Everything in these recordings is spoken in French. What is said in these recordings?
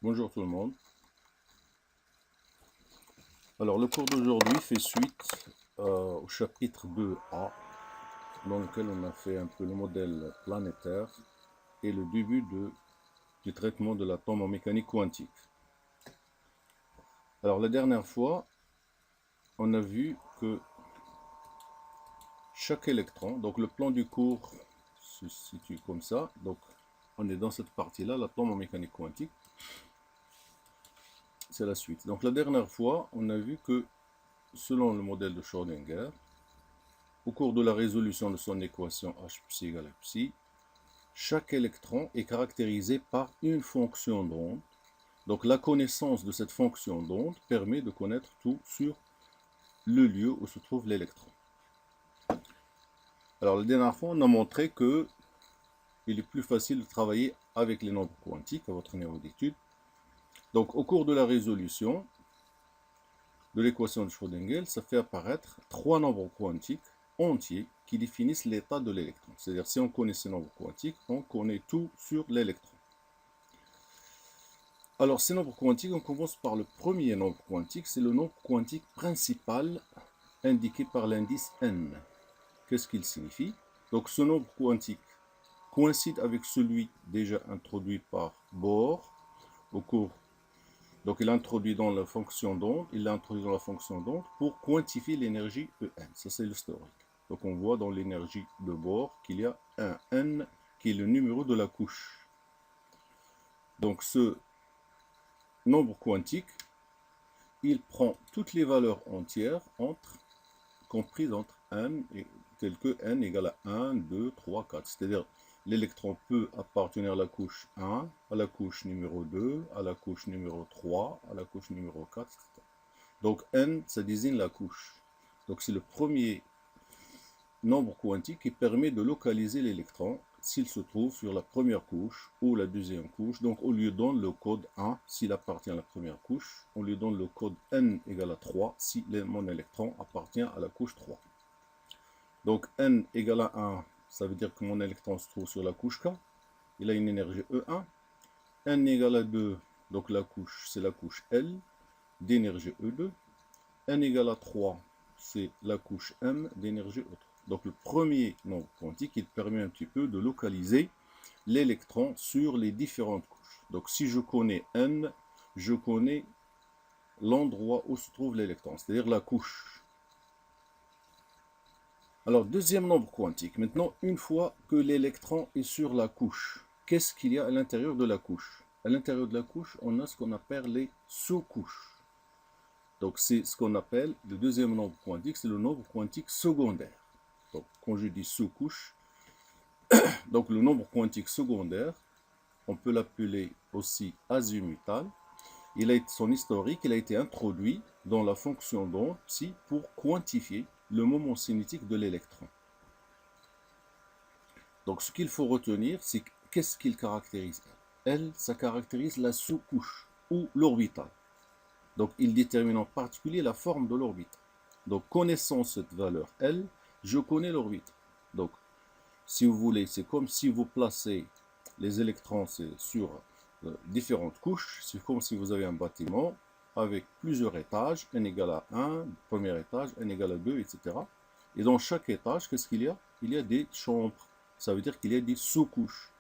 Bonjour tout le monde. Alors le cours d'aujourd'hui fait suite au chapitre 2A dans lequel on a fait un peu le modèle planétaire et le début du traitement de l'atome en mécanique quantique. Alors la dernière fois, on a vu que chaque électron, donc le plan du cours se situe comme ça, donc on est dans cette partie-là, l'atome en mécanique quantique. C'est la suite. Donc la dernière fois, on a vu que selon le modèle de Schrödinger, au cours de la résolution de son équation H psi égale psi, chaque électron est caractérisé par une fonction d'onde. Donc la connaissance de cette fonction d'onde permet de connaître tout sur le lieu où se trouve l'électron. Alors la dernière fois, on a montré que il est plus facile de travailler avec les nombres quantiques à votre niveau d'étude. Donc au cours de la résolution de l'équation de Schrödinger, ça fait apparaître trois nombres quantiques entiers qui définissent l'état de l'électron. C'est-à-dire, si on connaît ces nombres quantiques, on connaît tout sur l'électron. Alors, ces nombres quantiques, on commence par le premier nombre quantique, c'est le nombre quantique principal indiqué par l'indice n. Qu'est-ce qu'il signifie? Donc, ce nombre quantique coïncide avec celui déjà introduit par Bohr au cours. Donc, il introduit dans la fonction d'onde, pour quantifier l'énergie En. Ça, c'est l'historique. Donc, on voit dans l'énergie de Bohr qu'il y a un N qui est le numéro de la couche. Donc, ce nombre quantique, il prend toutes les valeurs entières comprises entre n et telles que n égale à 1, 2, 3, 4. C'est-à-dire, l'électron peut appartenir à la couche 1, à la couche numéro 2, à la couche numéro 3, à la couche numéro 4, etc. Donc n, ça désigne la couche. Donc c'est le premier nombre quantique qui permet de localiser l'électron s'il se trouve sur la première couche ou la deuxième couche. Donc on lui donne le code 1 s'il appartient à la première couche. On lui donne le code n égale à 3 si mon électron appartient à la couche 3. Donc n égale à 1, ça veut dire que mon électron se trouve sur la couche K. Il a une énergie E1. n égale à 2, donc la couche, c'est la couche L d'énergie E2. n égale à 3, c'est la couche M d'énergie E3. Donc le premier nombre quantique, il permet un petit peu de localiser l'électron sur les différentes couches. Donc si je connais n, je connais l'endroit où se trouve l'électron, c'est-à-dire la couche. Alors deuxième nombre quantique, maintenant une fois que l'électron est sur la couche, qu'est-ce qu'il y a à l'intérieur de la couche? À l'intérieur de la couche, on a ce qu'on appelle les sous-couches. Donc c'est ce qu'on appelle le deuxième nombre quantique, c'est le nombre quantique secondaire. Donc quand je dis sous-couche, donc le nombre quantique secondaire, on peut l'appeler aussi azimutal. Son historique, il a été introduit dans la fonction d'onde psi pour quantifier le moment cinétique de l'électron. Donc ce qu'il faut retenir, c'est qu'est-ce qu'il caractérise? Elle, ça caractérise la sous-couche ou l'orbital. Donc il détermine en particulier la forme de l'orbite. Donc connaissant cette valeur L, je connais l'orbite. Donc si vous voulez, c'est comme si vous placez les électrons sur différentes couches. C'est comme si vous avez un bâtiment avec plusieurs étages, n égale à 1, premier étage, n égale à 2, etc. Et dans chaque étage, qu'est-ce qu'il y a? Il y a des chambres. Ça veut dire qu'il y a des sous-couches.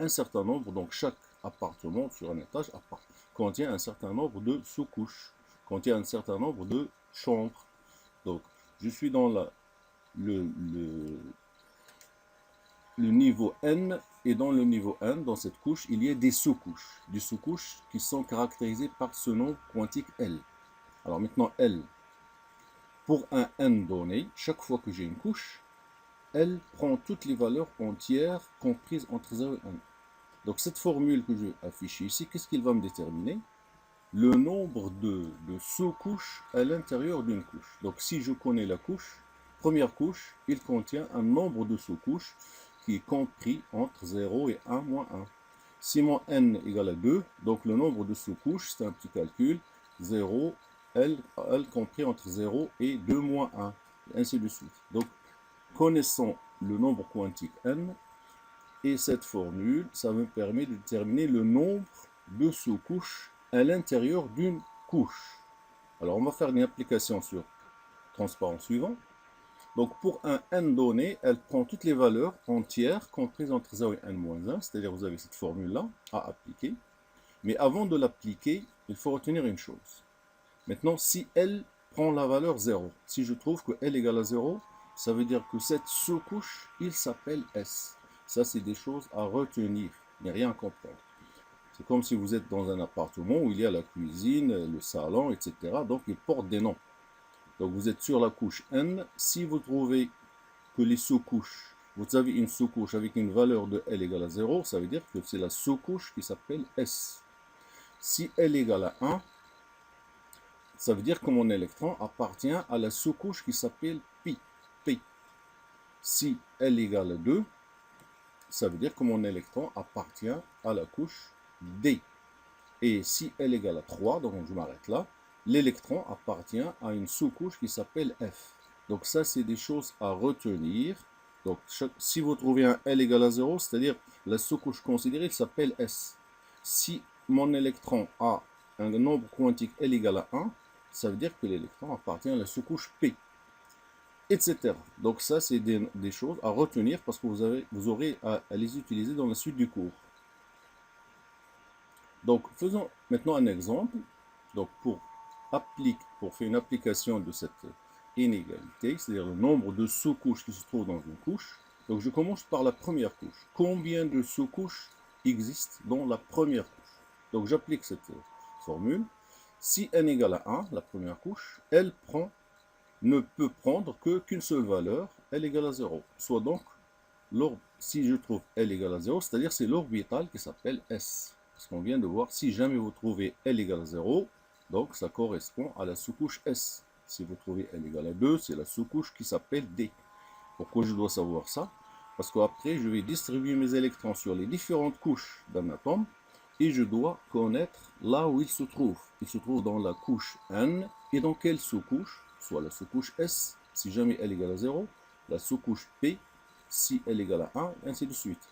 Un certain nombre, donc chaque appartement sur un étage contient un certain nombre de sous-couches, contient un certain nombre de chambres. Donc, je suis dans le niveau n, et dans le niveau n, dans cette couche, il y a des sous-couches. Des sous-couches qui sont caractérisées par ce nombre quantique L. Alors maintenant, L, pour un n donné, chaque fois que j'ai une couche, elle prend toutes les valeurs entières comprises entre 0 et 1. Donc cette formule que je vais afficher ici, qu'est-ce qu'il va me déterminer? Le nombre de sous-couches à l'intérieur d'une couche. Donc si je connais la couche, première couche, il contient un nombre de sous-couches qui est compris entre 0 et 1 moins 1. Si mon n égale à 2, donc le nombre de sous-couches, c'est un petit calcul, 0, L compris entre 0 et 2 moins 1, et ainsi de suite. Donc connaissant le nombre quantique n, et cette formule, ça me permet de déterminer le nombre de sous-couches à l'intérieur d'une couche. Alors on va faire une application sur transparent suivant. Donc pour un n donné, elle prend toutes les valeurs entières comprises entre 0 et n-1, c'est-à-dire vous avez cette formule-là à appliquer. Mais avant de l'appliquer, il faut retenir une chose. Maintenant, si L prend la valeur 0, si je trouve que L égale à 0, ça veut dire que cette sous-couche, il s'appelle S. Ça, c'est des choses à retenir, il n'y a rien à comprendre. C'est comme si vous êtes dans un appartement où il y a la cuisine, le salon, etc. Donc, ils portent des noms. Donc, vous êtes sur la couche N. Si vous trouvez que les sous-couches, vous avez une sous-couche avec une valeur de L égale à 0, ça veut dire que c'est la sous-couche qui s'appelle S. Si L égale à 1, ça veut dire que mon électron appartient à la sous-couche qui s'appelle P. Si L égale à 2, ça veut dire que mon électron appartient à la couche D. Et si L égale à 3, donc je m'arrête là, l'électron appartient à une sous-couche qui s'appelle F. Donc ça, c'est des choses à retenir. Donc si vous trouvez un L égale à 0, c'est-à-dire la sous-couche considérée s'appelle S. Si mon électron a un nombre quantique L égale à 1, ça veut dire que l'électron appartient à la sous-couche P, etc. Donc ça, c'est des choses à retenir parce que vous aurez à les utiliser dans la suite du cours. Donc faisons maintenant un exemple. Donc pour faire une application de cette inégalité, c'est-à-dire le nombre de sous-couches qui se trouvent dans une couche, donc je commence par la première couche. Combien de sous-couches existent dans la première couche? Donc j'applique cette formule. Si n égale à 1, la première couche, elle ne peut prendre qu'une seule valeur, L égale à 0. Soit donc, si je trouve L égale à 0, c'est-à-dire c'est l'orbital qui s'appelle S. Parce qu'on vient de voir, si jamais vous trouvez L égale à 0, donc ça correspond à la sous-couche S. Si vous trouvez L égale à 2, c'est la sous-couche qui s'appelle D. Pourquoi je dois savoir ça? Parce qu'après, je vais distribuer mes électrons sur les différentes couches d'un atome, et je dois connaître là où il se trouve. Il se trouve dans la couche N, et dans quelle sous-couche? Soit la sous-couche S, si jamais L égale à 0, la sous-couche P, si L égale à 1, et ainsi de suite.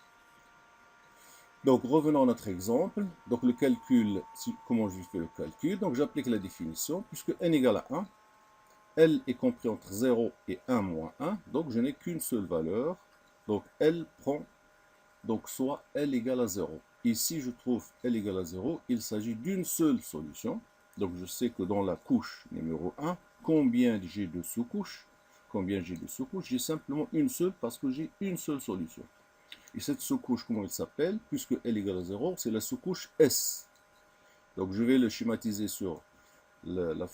Donc revenons à notre exemple. Donc le calcul, comment je fais le calcul? Donc j'applique la définition, puisque n égale à 1, L est compris entre 0 et 1 moins 1, donc je n'ai qu'une seule valeur. Donc L prend, donc soit L égale à 0. Ici, je trouve L égale à 0, il s'agit d'une seule solution. Donc je sais que dans la couche numéro 1, combien j'ai de sous-couches? Combien j'ai de sous-couches? J'ai simplement une seule parce que j'ai une seule solution. Et cette sous-couche, comment elle s'appelle? Puisque L égale à 0, c'est la sous-couche S. Donc je vais le schématiser sur la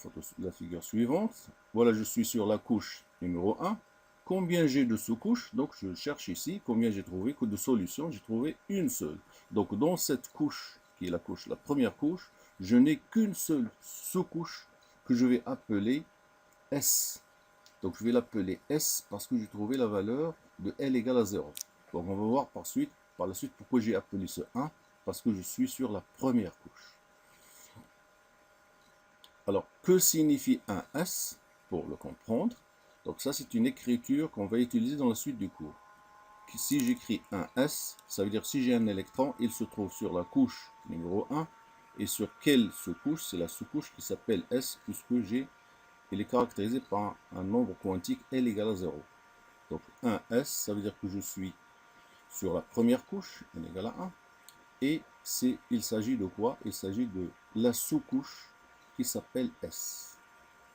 figure suivante. Voilà, je suis sur la couche numéro 1. Combien j'ai de sous-couches? Donc je cherche ici combien j'ai trouvé que de solutions. J'ai trouvé une seule. Donc dans cette couche, qui est la première couche, je n'ai qu'une seule sous-couche que je vais appeler S. Donc je vais l'appeler S parce que j'ai trouvé la valeur de L égale à 0. Donc on va voir par la suite pourquoi j'ai appelé ce 1, parce que je suis sur la première couche. Alors, que signifie un S pour le comprendre? Donc ça, c'est une écriture qu'on va utiliser dans la suite du cours. Si j'écris un S, ça veut dire si j'ai un électron, il se trouve sur la couche numéro 1. Et sur quelle sous-couche? C'est la sous-couche qui s'appelle S, puisque il est caractérisé par un nombre quantique L égale à 0. Donc un S, ça veut dire que je suis sur la première couche, N égale à 1. Et il s'agit de quoi? Il s'agit de la sous-couche qui s'appelle S.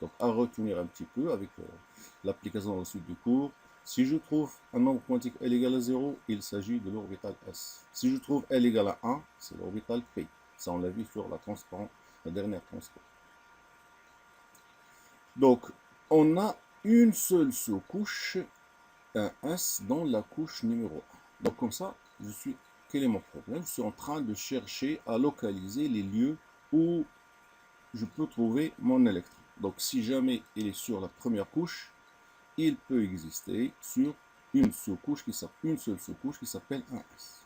Donc à retenir un petit peu avec l'application dans la suite du cours. Si je trouve un nombre quantique L égale à 0, il s'agit de l'orbital S. Si je trouve L égale à 1, c'est l'orbital P. Ça, on l'a vu sur la dernière transparente. Donc, on a une seule sous-couche, un S dans la couche numéro 1. Donc comme ça, quel est mon problème? Je suis en train de chercher à localiser les lieux où je peux trouver mon électron. Donc si jamais il est sur la première couche, il peut exister sur une seule sous-couche qui s'appelle un S.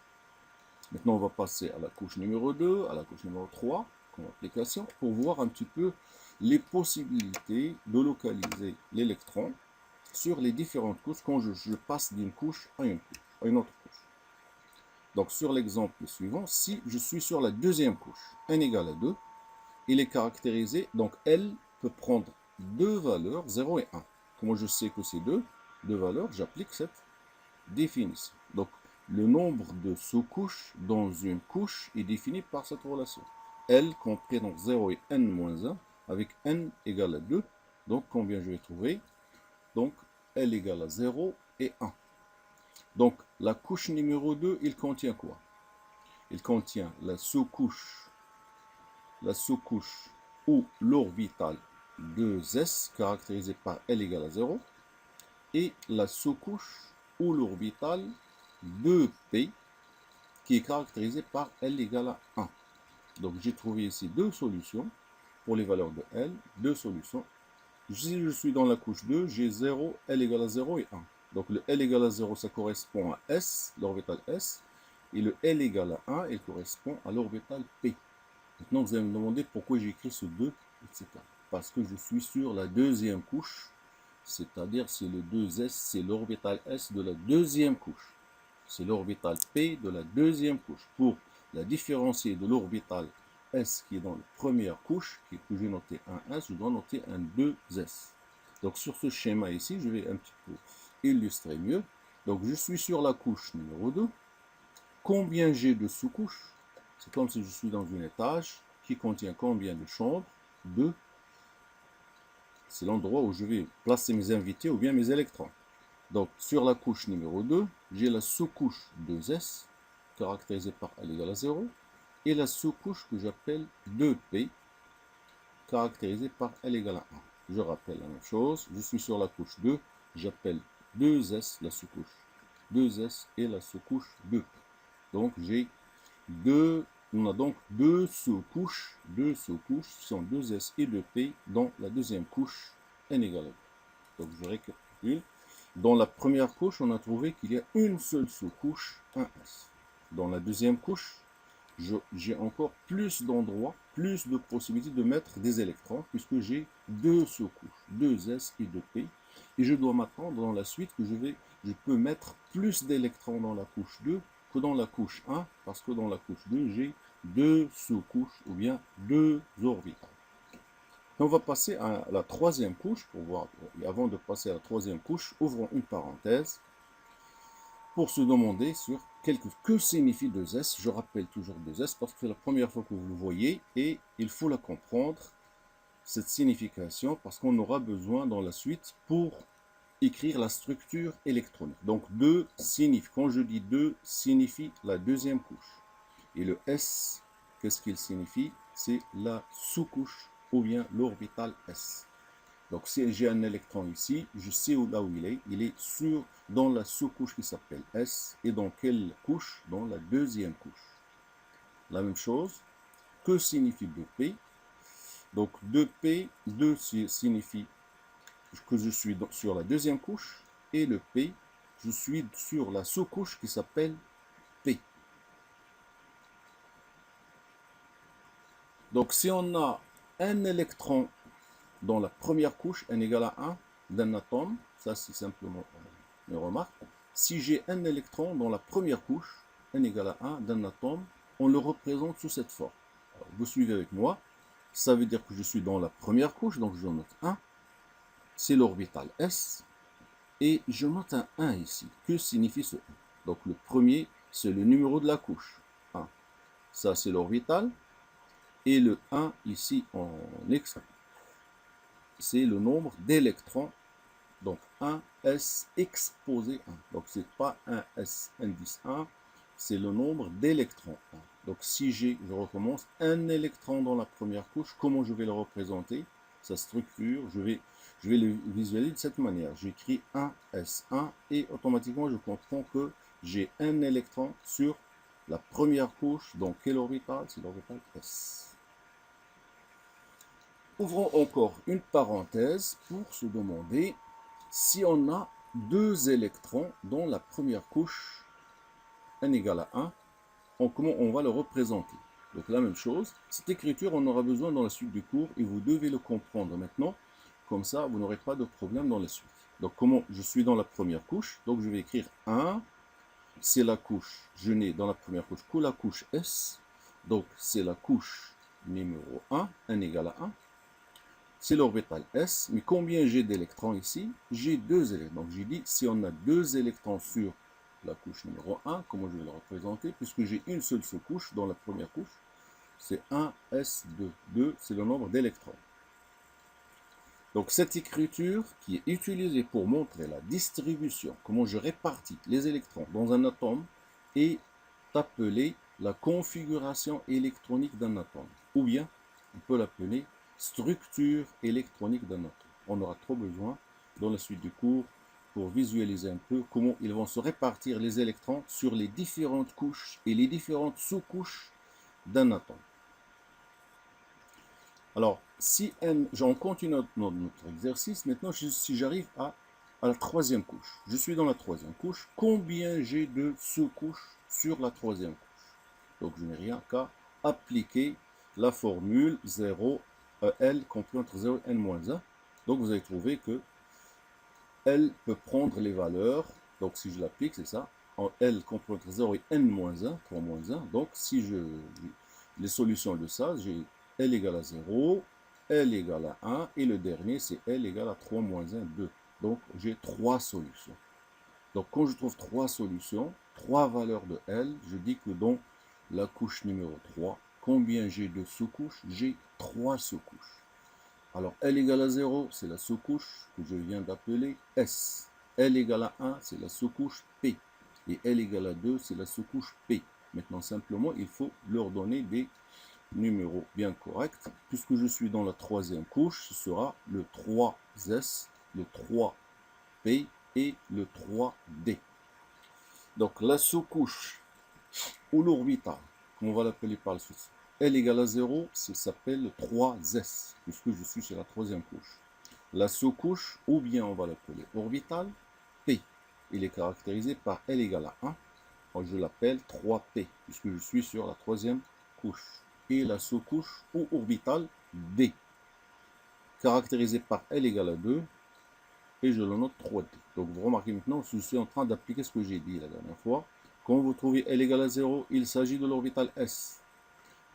Maintenant, on va passer à la couche numéro 2, à la couche numéro 3, comme application, pour voir un petit peu les possibilités de localiser l'électron sur les différentes couches quand je passe d'une couche à une autre couche. Donc sur l'exemple suivant, si je suis sur la deuxième couche, n égale à 2, il est caractérisé, donc L peut prendre deux valeurs, 0 et 1. Comment je sais que c'est deux valeurs? J'applique cette définition. Donc le nombre de sous-couches dans une couche est défini par cette relation. L compris donc 0 et n moins 1, avec n égale à 2. Donc combien je vais trouver? Donc L égale à 0 et 1. Donc la couche numéro 2, il contient quoi? Il contient la sous-couche ou l'orbital 2s caractérisée par L égale à 0 et la sous-couche ou l'orbital 2p qui est caractérisée par L égale à 1. Donc j'ai trouvé ici deux solutions pour les valeurs de L, deux solutions. Si je suis dans la couche 2, j'ai 0, L égale à 0 et 1. Donc le L égale à 0, ça correspond à S, l'orbital S, et le L égale à 1, il correspond à l'orbital P. Maintenant, vous allez me demander pourquoi j'ai écrit ce 2, etc. Parce que je suis sur la deuxième couche, c'est-à-dire c'est le 2S, c'est l'orbital S de la deuxième couche. C'est l'orbital P de la deuxième couche. Pour la différencier de l'orbital S qui est dans la première couche, que j'ai noté un S, je dois noter un 2S. Donc sur ce schéma ici, je vais un petit peu illustrer mieux. Donc je suis sur la couche numéro 2. Combien j'ai de sous-couches? C'est comme si je suis dans un étage qui contient combien de chambres? 2. C'est l'endroit où je vais placer mes invités ou bien mes électrons. Donc, sur la couche numéro 2, j'ai la sous-couche 2S, caractérisée par L égale à 0, et la sous-couche que j'appelle 2P, caractérisée par L égale à 1. Je rappelle la même chose, je suis sur la couche 2, j'appelle 2S la sous-couche 2S et la sous-couche 2P. Donc, on a donc deux sous-couches, ce sont 2S et 2P dans la deuxième couche N égale à 2. Donc, je récapitule. Dans la première couche, on a trouvé qu'il y a une seule sous-couche, 1S. Dans la deuxième couche, j'ai encore plus d'endroits, plus de possibilités de mettre des électrons, puisque j'ai deux sous-couches, 2S et 2P. Et je dois m'attendre dans la suite que je peux mettre plus d'électrons dans la couche 2 que dans la couche 1, parce que dans la couche 2, j'ai deux sous-couches, ou bien deux orbitales. On va passer à la troisième couche pour voir. Et avant de passer à la troisième couche, ouvrons une parenthèse pour se demander sur que signifie 2S. Je rappelle toujours 2S parce que c'est la première fois que vous le voyez et il faut la comprendre, cette signification, parce qu'on aura besoin dans la suite pour écrire la structure électronique. Donc 2 signifie, quand je dis 2, signifie la deuxième couche. Et le S, qu'est-ce qu'il signifie? C'est la sous-couche ou bien l'orbital S. Donc si j'ai un électron ici, je sais là où il est dans la sous-couche qui s'appelle S, et dans quelle couche? Dans la deuxième couche. La même chose, que signifie 2P? Donc 2P, 2 signifie que je suis sur la deuxième couche, et le P, je suis sur la sous-couche qui s'appelle P. Donc si on a un électron dans la première couche, n égale à 1 d'un atome, ça c'est simplement une remarque. Si j'ai un électron dans la première couche, n égale à 1 d'un atome, on le représente sous cette forme. Alors, vous suivez avec moi, ça veut dire que je suis dans la première couche, donc je note 1, c'est l'orbital S, et je note un 1 ici. Que signifie ce 1? Donc le premier, c'est le numéro de la couche, 1. Ça c'est l'orbital, et le 1 ici en X, c'est le nombre d'électrons. Donc 1s exposé 1. Donc c'est pas 1s indice 1, c'est le nombre d'électrons 1. Donc si j'ai, je recommence, un électron dans la première couche, comment je vais le représenter? Sa structure, je vais le visualiser de cette manière. J'écris 1s1 et automatiquement je comprends que j'ai un électron sur la première couche. Donc quel orbital? C'est l'orbital S. Ouvrons encore une parenthèse pour se demander si on a deux électrons dans la première couche, n égale à 1, comment on va le représenter? Donc la même chose, cette écriture on aura besoin dans la suite du cours et vous devez le comprendre maintenant, comme ça vous n'aurez pas de problème dans la suite. Donc comment je suis dans la première couche, donc je vais écrire 1, c'est la couche, je n'ai dans la première couche que la couche S, donc c'est la couche numéro 1, n égale à 1, c'est l'orbital S, mais combien j'ai d'électrons ici? J'ai 2 électrons, donc j'ai dit si on a 2 électrons sur la couche numéro 1, comment je vais le représenter? Puisque j'ai une seule sous-couche dans la première couche, c'est 1s2, 2 c'est le nombre d'électrons. Donc cette écriture qui est utilisée pour montrer la distribution, comment je répartis les électrons dans un atome, est appelée la configuration électronique d'un atome. Ou bien, on peut l'appeler structure électronique d'un atome. On aura trop besoin dans la suite du cours pour visualiser un peu comment ils vont se répartir les électrons sur les différentes couches et les différentes sous-couches d'un atome. Alors, si on continue notre exercice, maintenant, si j'arrive à la troisième couche, je suis dans la troisième couche, combien j'ai de sous-couches sur la troisième couche? Donc, je n'ai rien qu'à appliquer la formule 0, L compris entre 0 et n-1. Donc, vous allez trouver que L peut prendre les valeurs, donc si je l'applique, c'est ça, en L compris entre 0 et n-1, 3 moins 1, donc si les solutions de ça, j'ai L égale à 0, L égale à 1, et le dernier, c'est L égale à 3 moins 1, 2. Donc, j'ai 3 solutions. Donc, quand je trouve 3 solutions, 3 valeurs de L, je dis que dans la couche numéro 3, combien j'ai de sous-couches? J'ai 3 sous-couches. Alors, L égale à 0, c'est la sous-couche que je viens d'appeler S. L égale à 1, c'est la sous-couche P. Et L égale à 2, c'est la sous-couche P. Maintenant, simplement, il faut leur donner des numéros bien corrects. Puisque je suis dans la troisième couche, ce sera le 3S, le 3P et le 3D. Donc, la sous-couche ou l'orbital, on va l'appeler par la suite, L égale à 0, ça s'appelle le 3S, puisque je suis sur la troisième couche. La sous-couche, ou bien on va l'appeler orbital, P. Il est caractérisé par L égale à 1. Je l'appelle 3P, puisque je suis sur la troisième couche. Et la sous-couche ou orbitale D, caractérisée par L égale à 2, et je le note 3D. Donc vous remarquez maintenant, je suis en train d'appliquer ce que j'ai dit la dernière fois. Quand vous trouvez L égale à 0, il s'agit de l'orbital S.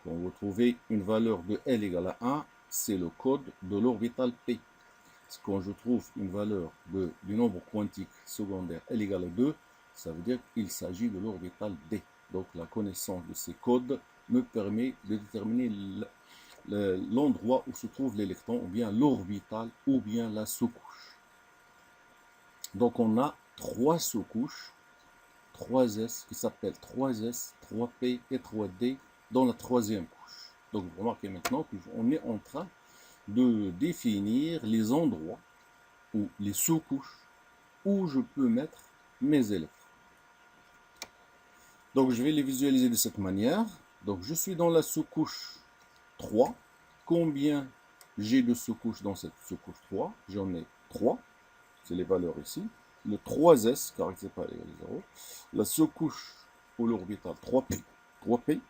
Quand vous trouvez une valeur de L égale à 1, c'est le code de l'orbital P. Quand je trouve une valeur du nombre quantique secondaire L égale à 2, ça veut dire qu'il s'agit de l'orbital D. Donc la connaissance de ces codes me permet de déterminer l'endroit où se trouve l'électron, ou bien l'orbital, ou bien la sous-couche. Donc on a 3 sous-couches, 3S qui s'appellent 3S, 3P et 3D dans la troisième couche. Donc vous remarquez maintenant qu'on est en train de définir les endroits ou les sous-couches où je peux mettre mes électrons. Donc je vais les visualiser de cette manière. Donc je suis dans la sous-couche 3. Combien j'ai de sous-couches dans cette sous-couche 3? J'en ai 3. C'est les valeurs ici. Le 3S, caractérisé par égal à 0. La sous-couche ou l'orbital 3P, 3P.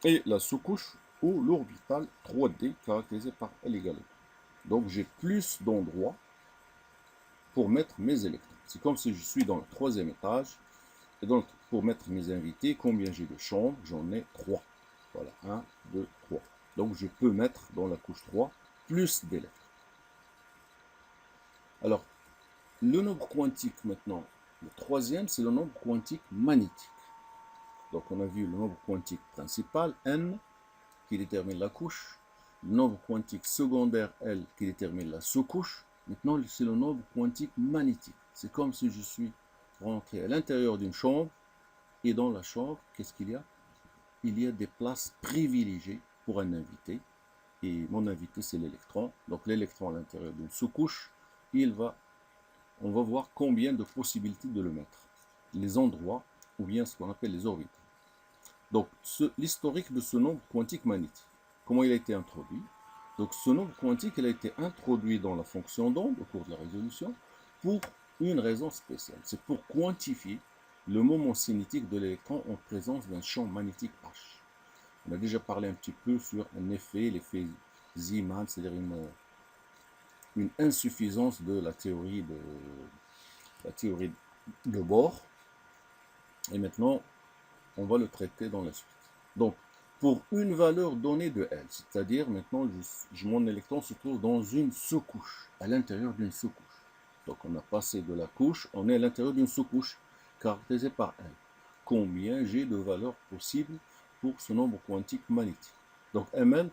Et la sous-couche ou l'orbital 3D, caractérisé par L égale à 2. Donc j'ai plus d'endroits pour mettre mes électrons. C'est comme si je suis dans le troisième étage. Et donc, pour mettre mes invités, combien j'ai de chambres? J'en ai 3. Voilà, 1, 2, 3. Donc, je peux mettre dans la couche 3 plus d'électrons. Alors, le nombre quantique maintenant, le troisième, c'est le nombre quantique magnétique. Donc, on a vu le nombre quantique principal, n, qui détermine la couche. Le nombre quantique secondaire, L, qui détermine la sous-couche. Maintenant, c'est le nombre quantique magnétique. C'est comme si je suis rentré à l'intérieur d'une chambre. Et dans la chambre, qu'est-ce qu'il y a? Il y a des places privilégiées pour un invité. Et mon invité, c'est l'électron. Donc l'électron à l'intérieur d'une sous-couche, on va voir combien de possibilités de le mettre. Les endroits, ou bien ce qu'on appelle les orbites. Donc l'historique de ce nombre quantique magnétique. Comment il a été introduit? Donc ce nombre quantique, il a été introduit dans la fonction d'onde au cours de la résolution pour une raison spéciale. C'est pour quantifier le moment cinétique de l'électron en présence d'un champ magnétique H. On a déjà parlé un petit peu sur un effet, l'effet Zeeman, c'est-à-dire une insuffisance de la théorie de Bohr. Et maintenant, on va le traiter dans la suite. Donc, pour une valeur donnée de L, c'est-à-dire maintenant, mon électron se trouve dans une sous-couche, à l'intérieur d'une sous-couche. Donc, on a passé de la couche, on est à l'intérieur d'une sous-couche caractérisée par L. Combien j'ai de valeurs possibles pour ce nombre quantique magnétique? Donc, ML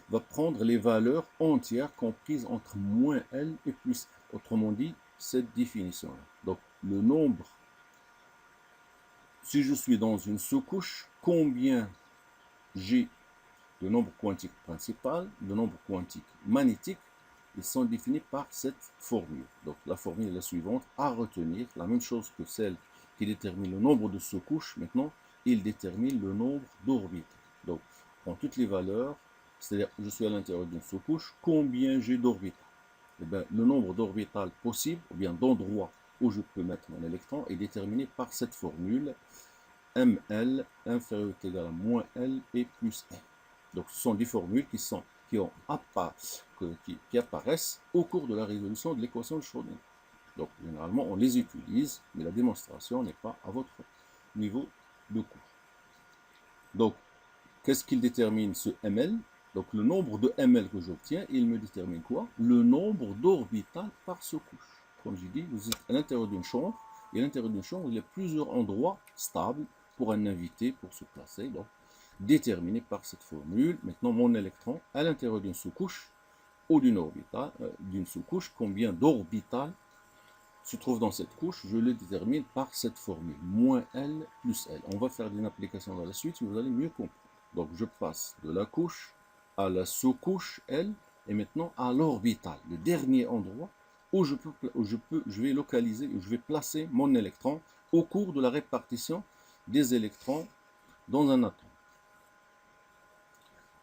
va prendre les valeurs entières comprises entre moins L et plus L. Autrement dit, cette définition-là. Donc, le nombre, si je suis dans une sous-couche, combien j'ai de nombre quantique principal, de nombre quantique magnétique, ils sont définis par cette formule. Donc, la formule est la suivante, à retenir, la même chose que celle qui détermine le nombre de sous-couches. Maintenant, il détermine le nombre d'orbites. Donc, on prend toutes les valeurs, c'est-à-dire je suis à l'intérieur d'une sous-couche, combien j'ai d'orbites? Eh bien, le nombre d'orbitales possibles, ou bien d'endroits où je peux mettre mon électron, est déterminé par cette formule ML inférieur ou égal à moins L et plus L. Donc, ce sont des formules qui apparaissent au cours de la résolution de l'équation de Schrödinger. Donc, généralement, on les utilise, mais la démonstration n'est pas à votre niveau de cours. Donc, qu'est-ce qu'il détermine ce ML? Donc, le nombre de ML que j'obtiens, il me détermine quoi? Le nombre d'orbitales par sous-couche. Comme j'ai dit, vous êtes à l'intérieur d'une chambre, et à l'intérieur d'une chambre, il y a plusieurs endroits stables pour un invité, pour se placer. Donc, déterminé par cette formule. Maintenant, mon électron, à l'intérieur d'une sous-couche, ou d'une orbitale, d'une sous-couche, combien d'orbitales se trouve dans cette couche, je le détermine par cette formule, moins L plus L. On va faire une application dans la suite, vous allez mieux comprendre. Donc, je passe de la couche à la sous-couche L, et maintenant à l'orbital, le dernier endroit où je vais localiser, où je vais placer mon électron au cours de la répartition des électrons dans un atome.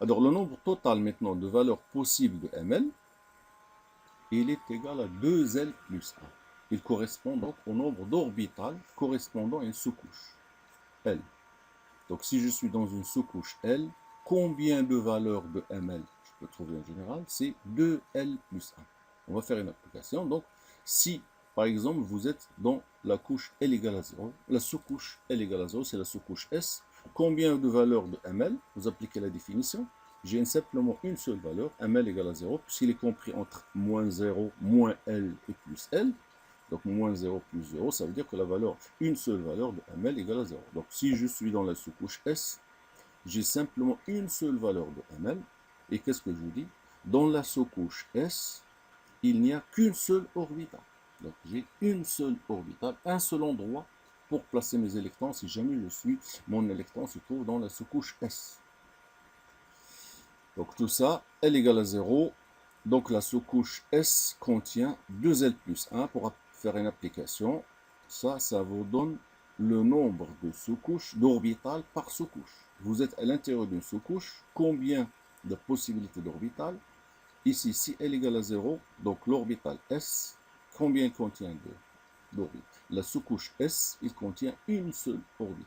Alors, le nombre total maintenant de valeurs possibles de ML, il est égal à 2L plus 1. Il correspond donc au nombre d'orbitales correspondant à une sous-couche L. Donc, si je suis dans une sous-couche L, combien de valeurs de ML je peux trouver en général? C'est 2L plus 1. On va faire une application. Donc, si, par exemple, vous êtes dans la couche L égale à 0, la sous-couche L égale à 0, c'est la sous-couche S. Combien de valeurs de ML? Vous appliquez la définition. J'ai simplement une seule valeur, ML égale à 0, puisqu'il est compris entre moins 0, moins L et plus L. Donc, moins 0 plus 0, ça veut dire que la valeur, une seule valeur de ML égale à 0. Donc, si je suis dans la sous-couche S, j'ai simplement une seule valeur de ML. Et qu'est-ce que je vous dis? Dans la sous-couche S, il n'y a qu'une seule orbitale. Donc, j'ai une seule orbitale, un seul endroit pour placer mes électrons si jamais mon électron se trouve dans la sous-couche S. Donc, tout ça, L égale à 0. Donc, la sous-couche S contient 2L plus 1 pour faire une application. Ça vous donne le nombre de sous-couches, d'orbitales par sous-couche. Vous êtes à l'intérieur d'une sous-couche. Combien de possibilités d'orbitales? Ici, si L égale à 0, donc l'orbital S, combien il contient d'orbites? La sous-couche S, il contient une seule orbite.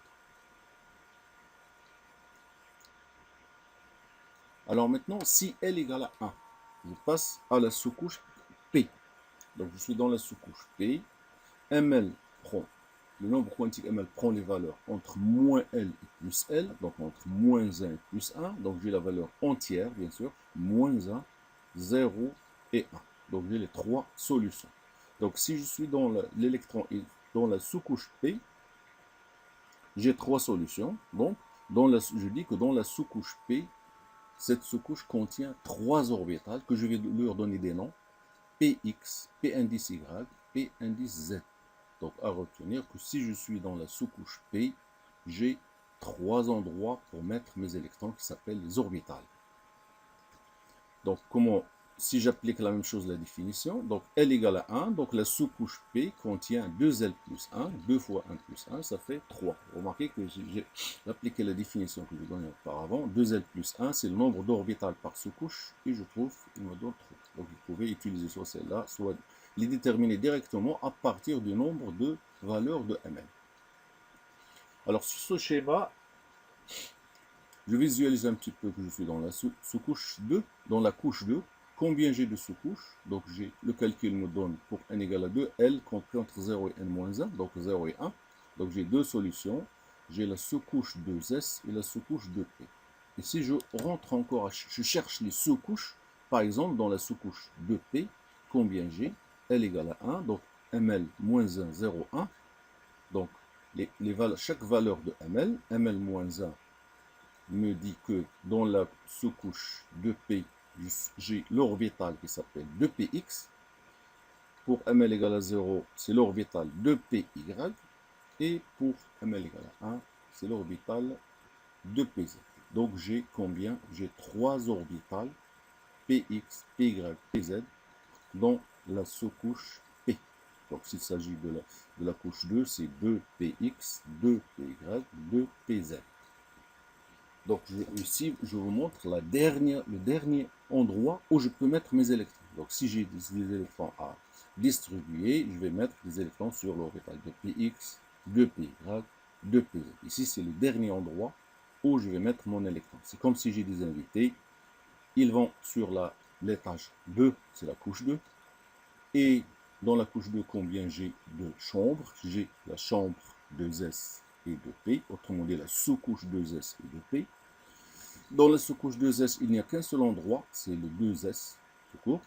Alors maintenant, si L égale à 1, je passe à la sous-couche P. Donc je suis dans la sous-couche P. ML prend, le nombre quantique ML prend les valeurs entre moins L et plus L, donc entre moins 1 et plus 1. Donc j'ai la valeur entière, bien sûr, moins 1, 0 et 1. Donc j'ai les trois solutions. Donc si je suis dans l'électron et dans la sous-couche P, j'ai trois solutions. Donc je dis que dans la sous-couche P, cette sous-couche contient trois orbitales que je vais leur donner des noms. Px, P indice Y, P indice Z. Donc à retenir que si je suis dans la sous-couche P, j'ai trois endroits pour mettre mes électrons qui s'appellent les orbitales. Donc si j'applique la même chose, la définition, donc L égale à 1, donc la sous-couche P contient 2L plus 1, 2 fois 1 plus 1, ça fait 3. Remarquez que j'ai appliqué la définition que je donnais auparavant, 2L plus 1, c'est le nombre d'orbitales par sous-couche, et je trouve, il me donne 3. Donc vous pouvez utiliser soit celle-là, soit les déterminer directement à partir du nombre de valeurs de ML. Alors sur ce schéma, je visualise un petit peu que je suis dans la sous-couche 2, dans la couche 2. Combien j'ai de sous-couches? Donc le calcul me donne pour n égale à 2, L compris entre 0 et n-1, donc 0 et 1. Donc j'ai deux solutions. J'ai la sous-couche 2S et la sous-couche 2P. Et si je rentre encore, je cherche les sous-couches, par exemple dans la sous-couche 2P, combien j'ai? L égale à 1, donc ml moins 1, 0, 1. Donc chaque valeur de ml moins 1 me dit que dans la sous-couche 2P, j'ai l'orbital qui s'appelle 2px. Pour ml égale à 0, c'est l'orbital 2py. Et pour ml égale à 1, c'est l'orbital 2pz. Donc j'ai combien? J'ai 3 orbitales px, py, pz dans la sous-couche P. Donc s'il s'agit de la couche 2, c'est 2px, 2py, 2pz. Donc ici, je vous montre le dernier endroit où je peux mettre mes électrons. Donc si j'ai des électrons à distribuer, je vais mettre des électrons sur l'orbital de px, de py, de pz. Ici, c'est le dernier endroit où je vais mettre mon électron. C'est comme si j'ai des invités. Ils vont sur l'étage 2, c'est la couche 2. Et dans la couche 2, combien j'ai de chambres? J'ai la chambre 2s et 2p, autrement dit la sous-couche 2s et 2p. Dans la sous-couche 2s, il n'y a qu'un seul endroit, c'est le 2s, tout court.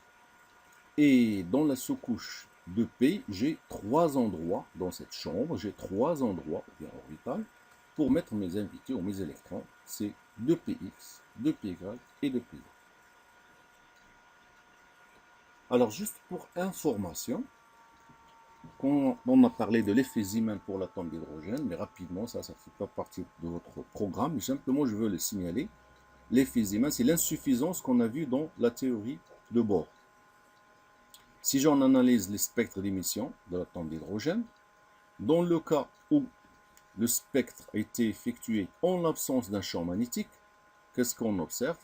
Et dans la sous-couche 2p, j'ai 3 endroits dans cette chambre, j'ai 3 endroits, bien orbital, pour mettre mes invités ou mes électrons, c'est 2px, 2py et 2pz. Alors juste pour information, on a parlé de l'effet Zeeman pour l'atome d'hydrogène, mais rapidement, ça ne fait pas partie de votre programme, mais simplement je veux le signaler. L'effet Zeeman, c'est l'insuffisance qu'on a vue dans la théorie de Bohr. Si j'en analyse les spectres d'émission de l'atome d'hydrogène, dans le cas où le spectre a été effectué en l'absence d'un champ magnétique, qu'est-ce qu'on observe?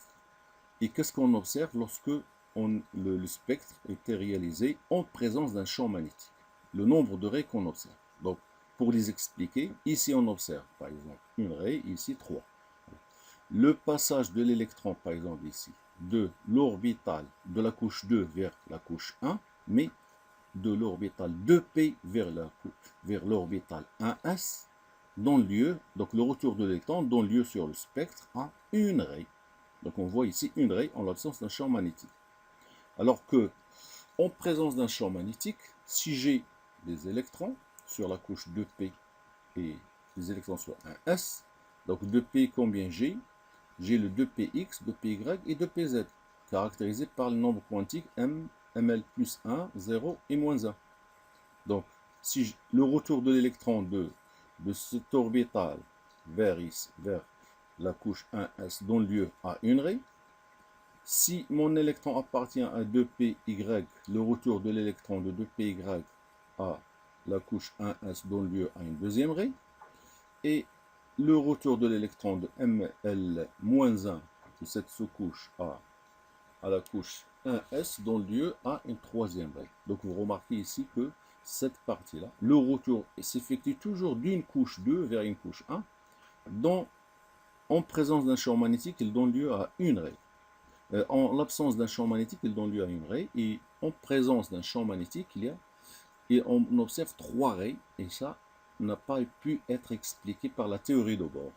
Et qu'est-ce qu'on observe lorsque le spectre était réalisé en présence d'un champ magnétique? Le nombre de raies qu'on observe. Donc, pour les expliquer, ici on observe par exemple une raie, ici 3. Le passage de l'électron, par exemple ici, de l'orbital de la couche 2 vers la couche 1, mais de l'orbital 2p vers l'orbital 1s, donne lieu, donc le retour de l'électron donne lieu sur le spectre à une raie. Donc on voit ici une raie en l'absence d'un champ magnétique. Alors que, en présence d'un champ magnétique, si j'ai des électrons sur la couche 2p et des électrons sur 1s, donc 2p combien j'ai? J'ai le 2px, 2py et 2pz, caractérisé par le nombre quantique m, ml plus 1, 0 et moins 1. Donc, si le retour de l'électron de cet orbital vers la couche 1s donne lieu à une raie, si mon électron appartient à 2py, le retour de l'électron de 2py à la couche 1s donne lieu à une deuxième raie, et le retour de l'électron de ml-1 de cette sous-couche à la couche 1s donne lieu à une troisième raie. Donc vous remarquez ici que cette partie-là, le retour s'effectue toujours d'une couche 2 vers une couche 1, dont en présence d'un champ magnétique, il donne lieu à une raie. En l'absence d'un champ magnétique, il donne lieu à une raie, et en présence d'un champ magnétique, et on observe 3 raies, et ça n'a pas pu être expliqué par la théorie de Bohr.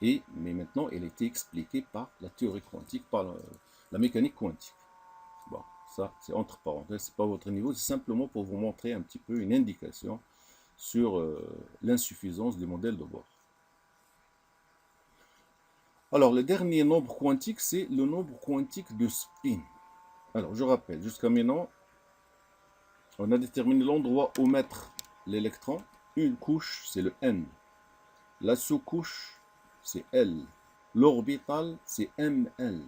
Mais maintenant, elle a été expliquée par la théorie quantique, par la mécanique quantique. Bon, ça, c'est entre parenthèses, c'est pas votre niveau, c'est simplement pour vous montrer un petit peu une indication sur l'insuffisance du modèle de Bohr. Alors, le dernier nombre quantique, c'est le nombre quantique de spin. Alors, je rappelle, jusqu'à maintenant, on a déterminé l'endroit où mettre l'électron. Une couche, c'est le N. La sous-couche, c'est L. L'orbital, c'est ML.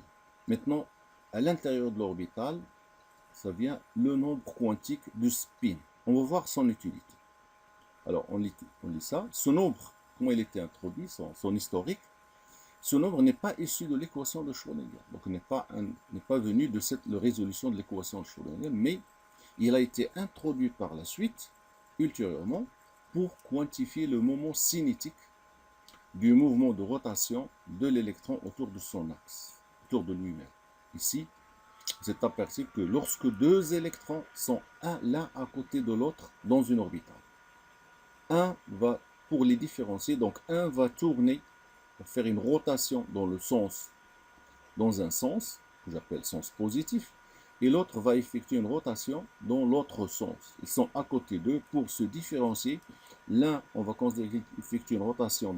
Maintenant, à l'intérieur de l'orbital, ça vient le nombre quantique de spin. On va voir son utilité. Alors, on lit ça. Ce nombre, comment il était introduit, son historique, ce nombre n'est pas issu de l'équation de Schrödinger. Donc, n'est pas venu de la résolution de l'équation de Schrödinger, mais il a été introduit par la suite, ultérieurement, pour quantifier le moment cinétique du mouvement de rotation de l'électron autour de son axe, autour de lui-même. Ici, c'est aperçu que lorsque deux électrons sont l'un à côté de l'autre dans une orbitale, un va, pour les différencier, donc un va tourner, va faire une rotation dans un sens, que j'appelle sens positif, et l'autre va effectuer une rotation dans l'autre sens. Ils sont à côté d'eux pour se différencier. L'un, on va considérer qu'il effectue une rotation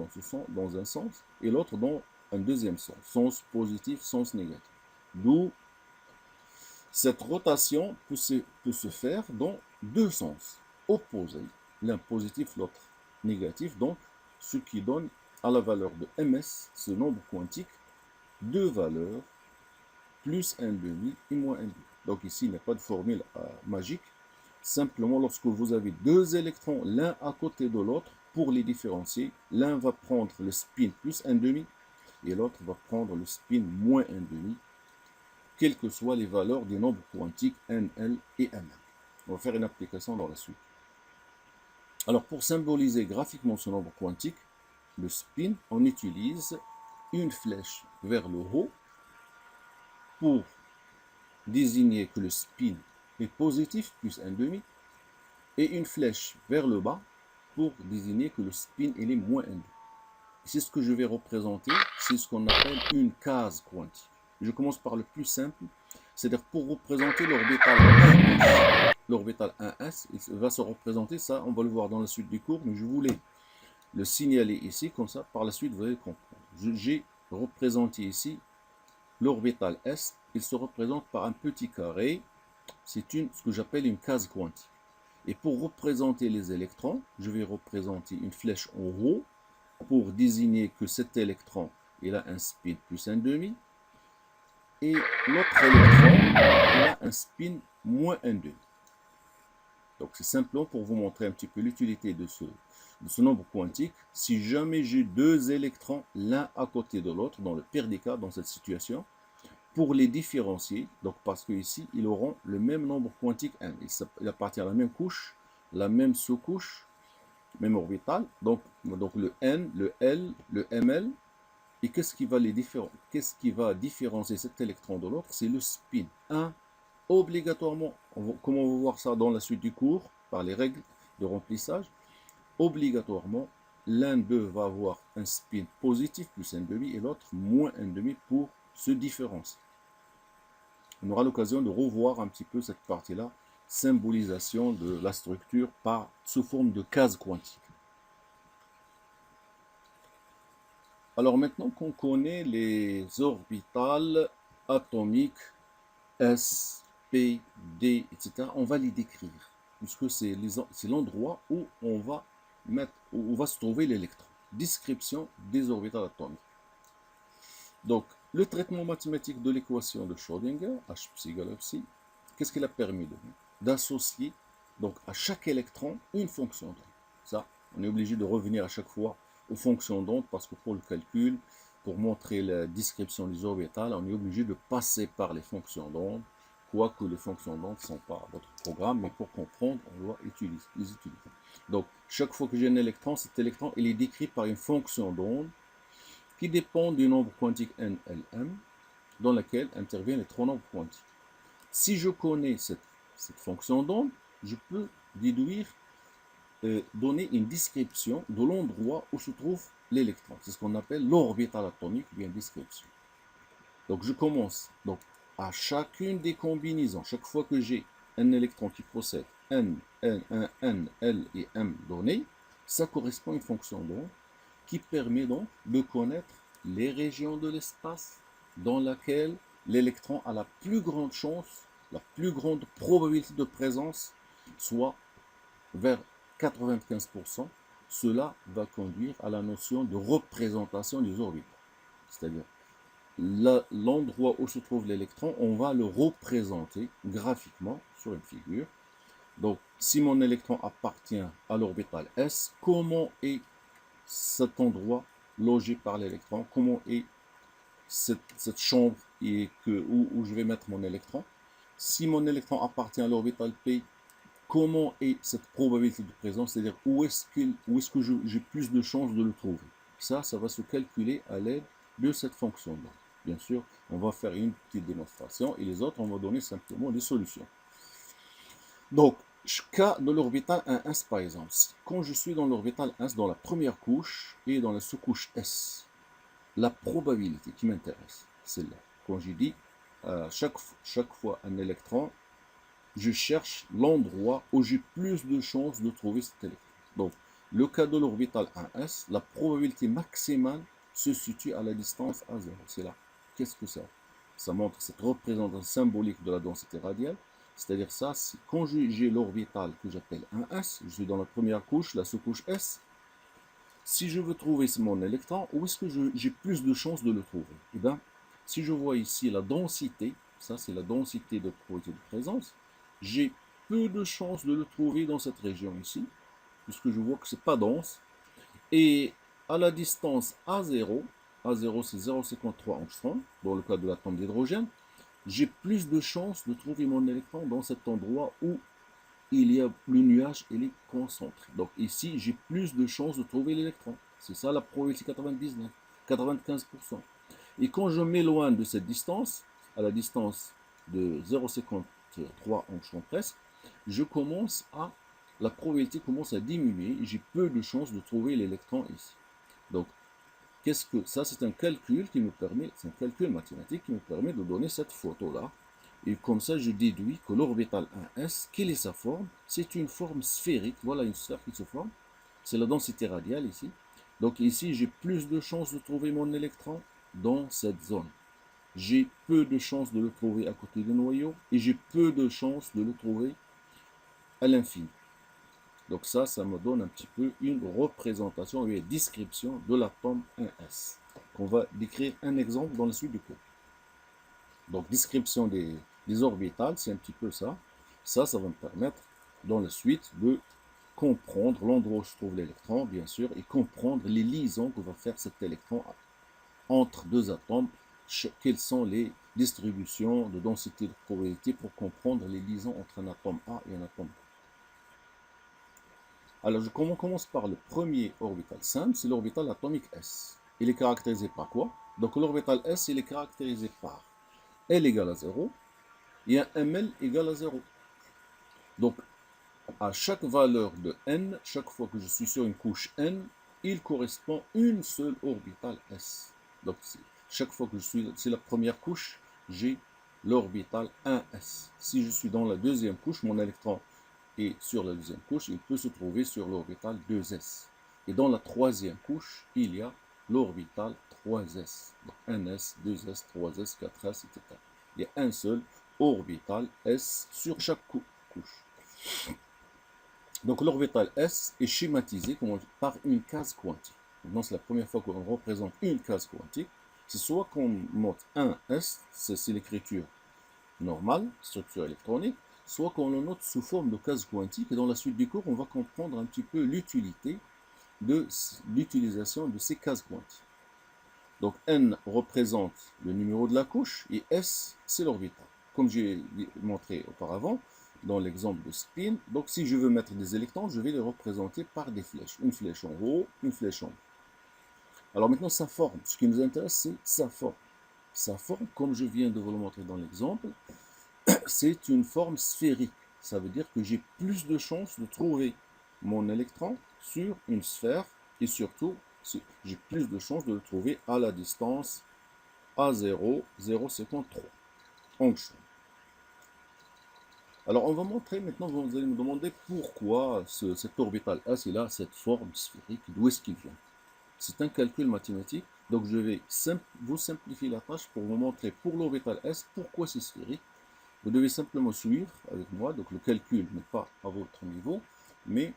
dans un sens, et l'autre dans un deuxième sens positif, sens négatif. D'où cette rotation peut se faire dans deux sens opposés, l'un positif, l'autre négatif, donc ce qui donne à la valeur de ms, ce nombre quantique, deux valeurs, plus 1,5 et moins 1,5. Donc ici, il n'y a pas de formule magique. Simplement, lorsque vous avez deux électrons l'un à côté de l'autre, pour les différencier, l'un va prendre le spin plus 1,5 et l'autre va prendre le spin moins 1,5, quelles que soient les valeurs des nombres quantiques NL et ML. On va faire une application dans la suite. Alors, pour symboliser graphiquement ce nombre quantique, le spin, on utilise une flèche vers le haut pour désigner que le spin est positif, plus 1,5, et une flèche vers le bas pour désigner que le spin est moins 1,5. C'est ce que je vais représenter, c'est ce qu'on appelle une case quantique. Je commence par le plus simple, c'est-à-dire pour représenter l'orbital 1s. L'orbital 1s, il va se représenter, ça on va le voir dans la suite du cours, mais je voulais le signaler ici, comme ça par la suite vous allez comprendre. J'ai représenté ici l'orbital s, il se représente par un petit carré, c'est ce que j'appelle une case quantique. Et pour représenter les électrons, je vais représenter une flèche en haut, pour désigner que cet électron il a un spin plus 1,5 et l'autre électron il a un spin moins 1,5. Donc c'est simplement pour vous montrer un petit peu l'utilité de ce nombre quantique. Si jamais j'ai deux électrons l'un à côté de l'autre, dans le pire des cas, dans cette situation, pour les différencier, donc parce que ici ils auront le même nombre quantique n, il appartient à la même couche, la même sous-couche, même orbital, donc le N, le L, le ML, et qu'est-ce qui va différencier cet électron de l'autre? C'est le spin. Un, obligatoirement, comment on va voir ça dans la suite du cours, par les règles de remplissage, obligatoirement, l'un d'eux va avoir un spin positif, plus 1,5, et l'autre moins 1,5 pour se différencier. On aura l'occasion de revoir un petit peu cette partie-là, symbolisation de la structure sous forme de case quantique. Alors maintenant qu'on connaît les orbitales atomiques S, P, D, etc., on va les décrire, puisque c'est l'endroit où on va se trouver l'électron. Description des orbitales atomiques. Donc, le traitement mathématique de l'équation de Schrödinger, H psi égale psi, qu'est-ce qu'il a permis d'associer donc à chaque électron une fonction d'onde. Ça, on est obligé de revenir à chaque fois aux fonctions d'onde parce que pour le calcul, pour montrer la description des orbitales, on est obligé de passer par les fonctions d'onde, quoique les fonctions d'onde ne sont pas votre programme, mais pour comprendre, on doit les utiliser. Donc, chaque fois que j'ai un électron, cet électron il est décrit par une fonction d'onde qui dépend du nombre quantique NLM, dans laquelle interviennent les trois nombres quantiques. Si je connais cette fonction d'onde, je peux déduire, donner une description de l'endroit où se trouve l'électron. C'est ce qu'on appelle l'orbital atomique, bien description. Donc je commence. Donc à chacune des combinaisons, chaque fois que j'ai un électron qui possède N, L et M donnés, ça correspond à une fonction d'onde qui permet donc de connaître les régions de l'espace dans laquelle l'électron a la plus grande chance, la plus grande probabilité de présence, soit vers 95%. Cela va conduire à la notion de représentation des orbites. C'est-à-dire, l'endroit où se trouve l'électron, on va le représenter graphiquement sur une figure. Donc, si mon électron appartient à l'orbital S, comment est cet endroit logé par l'électron, comment est cette chambre où je vais mettre mon électron. Si mon électron appartient à l'orbital P, comment est cette probabilité de présence, c'est-à-dire où est-ce que j'ai plus de chances de le trouver. Ça va se calculer à l'aide de cette fonction. Donc, bien sûr, on va faire une petite démonstration et les autres, on va donner simplement des solutions. Donc, Cas de l'orbital 1s par exemple. Quand je suis dans l'orbital 1s, dans la première couche et dans la sous-couche S, la probabilité qui m'intéresse, c'est là. Quand j'ai dit chaque fois un électron, je cherche l'endroit où j'ai plus de chances de trouver cet électron. Donc, le cas de l'orbital 1s, la probabilité maximale se situe à la distance A0. C'est là. Qu'est-ce que ça? Ça montre cette représentation symbolique de la densité radiale. C'est-à-dire ça, quand j'ai l'orbital que j'appelle 1s, je suis dans la première couche, la sous-couche S. Si je veux trouver mon électron, où est-ce que j'ai plus de chances de le trouver? Eh bien, si je vois ici la densité, ça c'est la densité de probabilité de présence, j'ai peu de chances de le trouver dans cette région ici, puisque je vois que c'est pas dense. Et à la distance A0, A0 c'est 0,53 angstroms, dans le cas de l'atome d'hydrogène, j'ai plus de chances de trouver mon électron dans cet endroit où il y a le nuage, il est concentré. Donc ici, j'ai plus de chances de trouver l'électron. C'est ça la probabilité 99, 95%. Et quand je m'éloigne de cette distance, à la distance de 0,53 angstroms presque, la probabilité commence à diminuer et j'ai peu de chances de trouver l'électron ici. Donc, ça, c'est un calcul qui me permet, c'est un calcul mathématique qui me permet de donner cette photo-là. Et comme ça, je déduis que l'orbital 1s, quelle est sa forme? C'est une forme sphérique. Voilà une sphère qui se forme. C'est la densité radiale ici. Donc ici, j'ai plus de chances de trouver mon électron dans cette zone. J'ai peu de chances de le trouver à côté du noyau et j'ai peu de chances de le trouver à l'infini. Donc ça me donne un petit peu une représentation, une description de l'atome 1s. On va décrire un exemple dans la suite du cours. Donc description des orbitales, c'est un petit peu ça. Ça va me permettre dans la suite de comprendre l'endroit où se trouve l'électron, bien sûr, et comprendre les liaisons que va faire cet électron entre deux atomes, quelles sont les distributions de densité de probabilité pour comprendre les liaisons entre un atome A et un atome B. Alors, on commence par le premier orbital simple, c'est l'orbital atomique S. Il est caractérisé par quoi? Donc, l'orbital S, il est caractérisé par L égale à 0 et un ML égale à 0. Donc, à chaque valeur de n, chaque fois que je suis sur une couche n, il correspond à une seule orbitale S. Donc, chaque fois que c'est la première couche, j'ai l'orbital 1s. Si je suis dans la deuxième couche, mon électron est sur la deuxième couche, il peut se trouver sur l'orbital 2s. Et dans la troisième couche, il y a l'orbital 3s. Donc 1s, 2s, 3s, 4s, etc. Il y a un seul orbital S sur chaque couche. Donc l'orbital S est schématisé par une case quantique. Donc c'est la première fois qu'on représente une case quantique. C'est soit qu'on note 1s, c'est l'écriture normale, structure électronique, soit qu'on le note sous forme de case quantique. Et dans la suite du cours, on va comprendre un petit peu l'utilité de l'utilisation de ces cases quantiques. Donc n représente le numéro de la couche et S, c'est l'orbital. Comme j'ai montré auparavant, dans l'exemple de spin, donc si je veux mettre des électrons, je vais les représenter par des flèches. Une flèche en haut, une flèche en bas. Alors maintenant, sa forme. Ce qui nous intéresse, c'est sa forme. Sa forme, comme je viens de vous le montrer dans l'exemple, c'est une forme sphérique. Ça veut dire que j'ai plus de chances de trouver mon électron sur une sphère et surtout, j'ai plus de chances de le trouver à la distance A0, 0,53 angstrom. Alors on va montrer maintenant, vous allez me demander pourquoi cet orbital S il a cette forme sphérique, d'où est-ce qu'il vient. C'est un calcul mathématique, donc je vais vous simplifier la tâche pour vous montrer pour l'orbital S pourquoi c'est sphérique. Vous devez simplement suivre avec moi, donc le calcul n'est pas à votre niveau, mais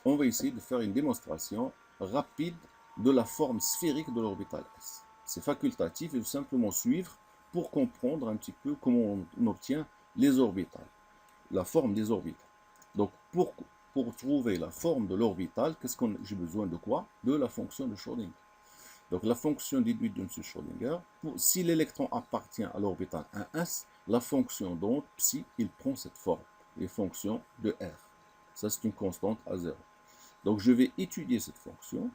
on va essayer de faire une démonstration rapide de la forme sphérique de l'orbital S. C'est facultatif et simplement suivre pour comprendre un petit peu comment on obtient les orbitales, la forme des orbitales. Donc pour trouver la forme de l'orbital, j'ai besoin de quoi? De la fonction de Schrödinger. Donc la fonction déduite de M. Schrödinger, si l'électron appartient à l'orbital 1s, la fonction donc psi, il prend cette forme, les fonctions de R. Ça c'est une constante à 0. Donc je vais étudier cette fonction.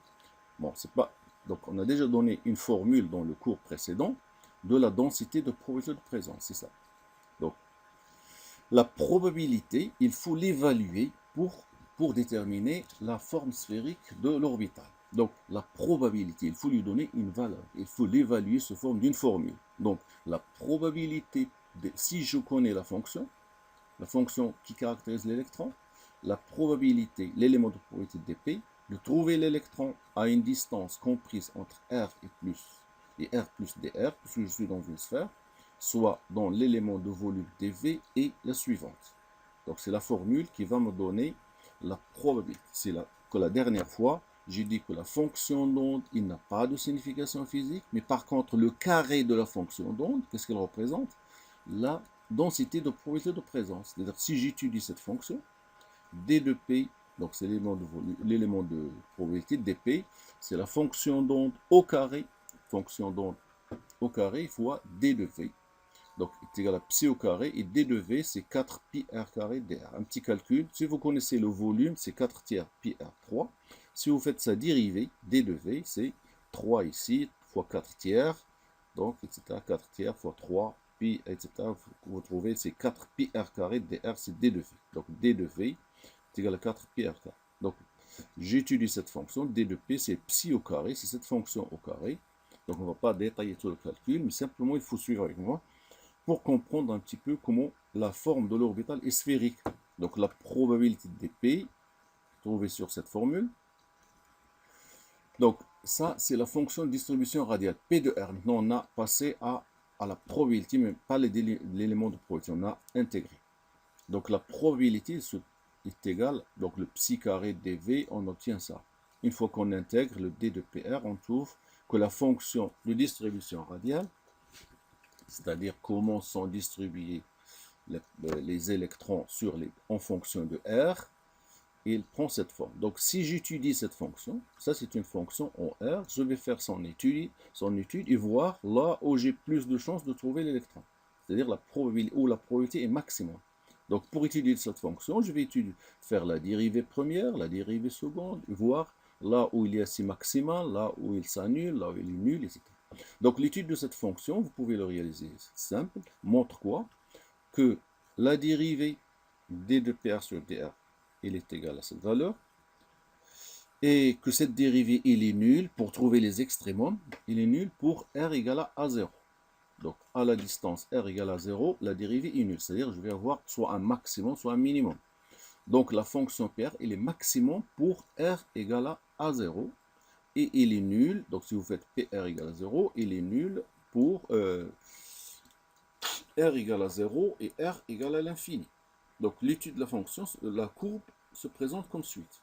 Bon, c'est pas. Donc on a déjà donné une formule dans le cours précédent de la densité de probabilité de présence, c'est ça. Donc La probabilité, il faut l'évaluer pour déterminer la forme sphérique de l'orbital. Donc, la probabilité, il faut lui donner une valeur. Il faut l'évaluer sous forme d'une formule. Donc, la probabilité, si je connais la fonction qui caractérise l'électron, la probabilité, l'élément de probabilité dp, de trouver l'électron à une distance comprise entre r et r plus dr, puisque je suis dans une sphère, soit dans l'élément de volume dv est la suivante. Donc c'est la formule qui va me donner la probabilité. C'est là que la dernière fois, j'ai dit que la fonction d'onde, il n'a pas de signification physique, mais par contre, le carré de la fonction d'onde, qu'est-ce qu'elle représente? La densité de probabilité de présence. C'est-à-dire, si j'étudie cette fonction, d de p, donc c'est l'élément de probabilité, dp, c'est la fonction d'onde au carré, fonction d'onde au carré fois d de v. Donc, c'est égal à psi au carré, et d de v, c'est 4 pi r carré dr. Un petit calcul, si vous connaissez le volume, c'est 4 tiers pi r3. Si vous faites sa dérivée, d de v, c'est 3 ici, fois 4 tiers, donc, etc., 4 tiers fois 3, pi, etc., vous trouvez, c'est 4 pi r carré dr, c'est d de v. Donc, d de v, c'est égal à 4 pi r carré. Donc, j'étudie cette fonction, d de p, c'est psi au carré, c'est cette fonction au carré. Donc, on ne va pas détailler tout le calcul, mais simplement, il faut suivre avec moi pour comprendre un petit peu comment la forme de l'orbital est sphérique. Donc la probabilité de dp, trouvée sur cette formule. Donc ça, c'est la fonction de distribution radiale, P de R. Maintenant, on a passé à la probabilité, mais pas l'élément de probabilité, on a intégré. Donc la probabilité est égale, donc le psi carré dv, on obtient ça. Une fois qu'on intègre le d de PR, on trouve que la fonction de distribution radiale, c'est-à-dire comment sont distribués les électrons en fonction de R, et il prend cette forme. Donc si j'étudie cette fonction, ça c'est une fonction en R, je vais faire son étude et voir là où j'ai plus de chances de trouver l'électron. C'est-à-dire la probabilité, où la probabilité est maximum. Donc pour étudier cette fonction, je vais faire la dérivée première, la dérivée seconde, et voir là où il y a si maximal, là où il s'annule, là où il est nul, etc. Donc l'étude de cette fonction, vous pouvez le réaliser simple, montre quoi? Que la dérivée d de PR sur dr, elle est égale à cette valeur, et que cette dérivée, elle est nulle pour trouver les extrémums, elle est nulle pour r égale à 0. Donc à la distance r égale à 0, la dérivée est nulle, c'est-à-dire je vais avoir soit un maximum, soit un minimum. Donc la fonction PR, elle est maximum pour r égale à 0, et il est nul, donc si vous faites PR égale à 0, il est nul pour R égale à 0 et R égale à l'infini. Donc l'étude de la fonction, la courbe se présente comme suite.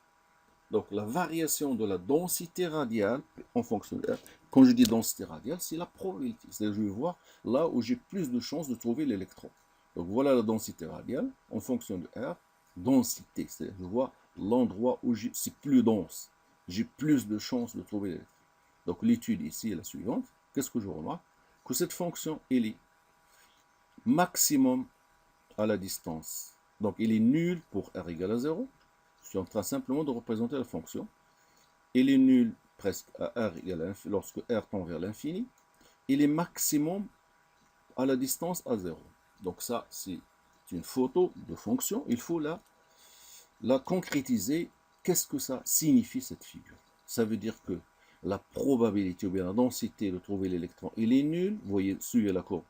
Donc la variation de la densité radiale en fonction de R, quand je dis densité radiale, c'est la probabilité. C'est-à-dire je vais voir là où j'ai plus de chances de trouver l'électron. Donc voilà la densité radiale en fonction de R, densité, c'est-à-dire je vois l'endroit où c'est plus dense. J'ai plus de chances de trouver l'électron. Donc l'étude ici est la suivante. Qu'est-ce que je remarque? Que cette fonction, elle est maximum à la distance. Donc il est nul pour r égale à 0. Je suis en train simplement de représenter la fonction. Il est nul presque à r égale à l'infini, lorsque r tend vers l'infini. Il est maximum à la distance à 0. Donc ça, c'est une photo de fonction. Il faut la concrétiser. Qu'est-ce que ça signifie, cette figure? Ça veut dire que la probabilité ou bien la densité de trouver l'électron, il est nul. Vous voyez, suivez la courbe.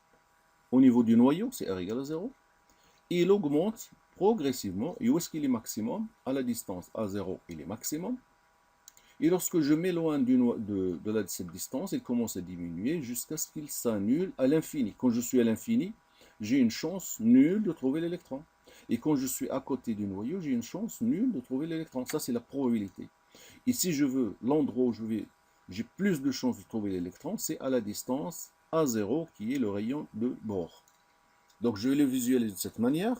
Au niveau du noyau, c'est r égale à 0. Et il augmente progressivement. Et où est-ce qu'il est maximum? À la distance A0, il est maximum. Et lorsque je m'éloigne de cette distance, il commence à diminuer jusqu'à ce qu'il s'annule à l'infini. Quand je suis à l'infini, j'ai une chance nulle de trouver l'électron. Et quand je suis à côté du noyau, j'ai une chance nulle de trouver l'électron. Ça, c'est la probabilité. Et si je veux l'endroit où j'ai plus de chances de trouver l'électron, c'est à la distance A0, qui est le rayon de bord. Donc je vais le visualiser de cette manière.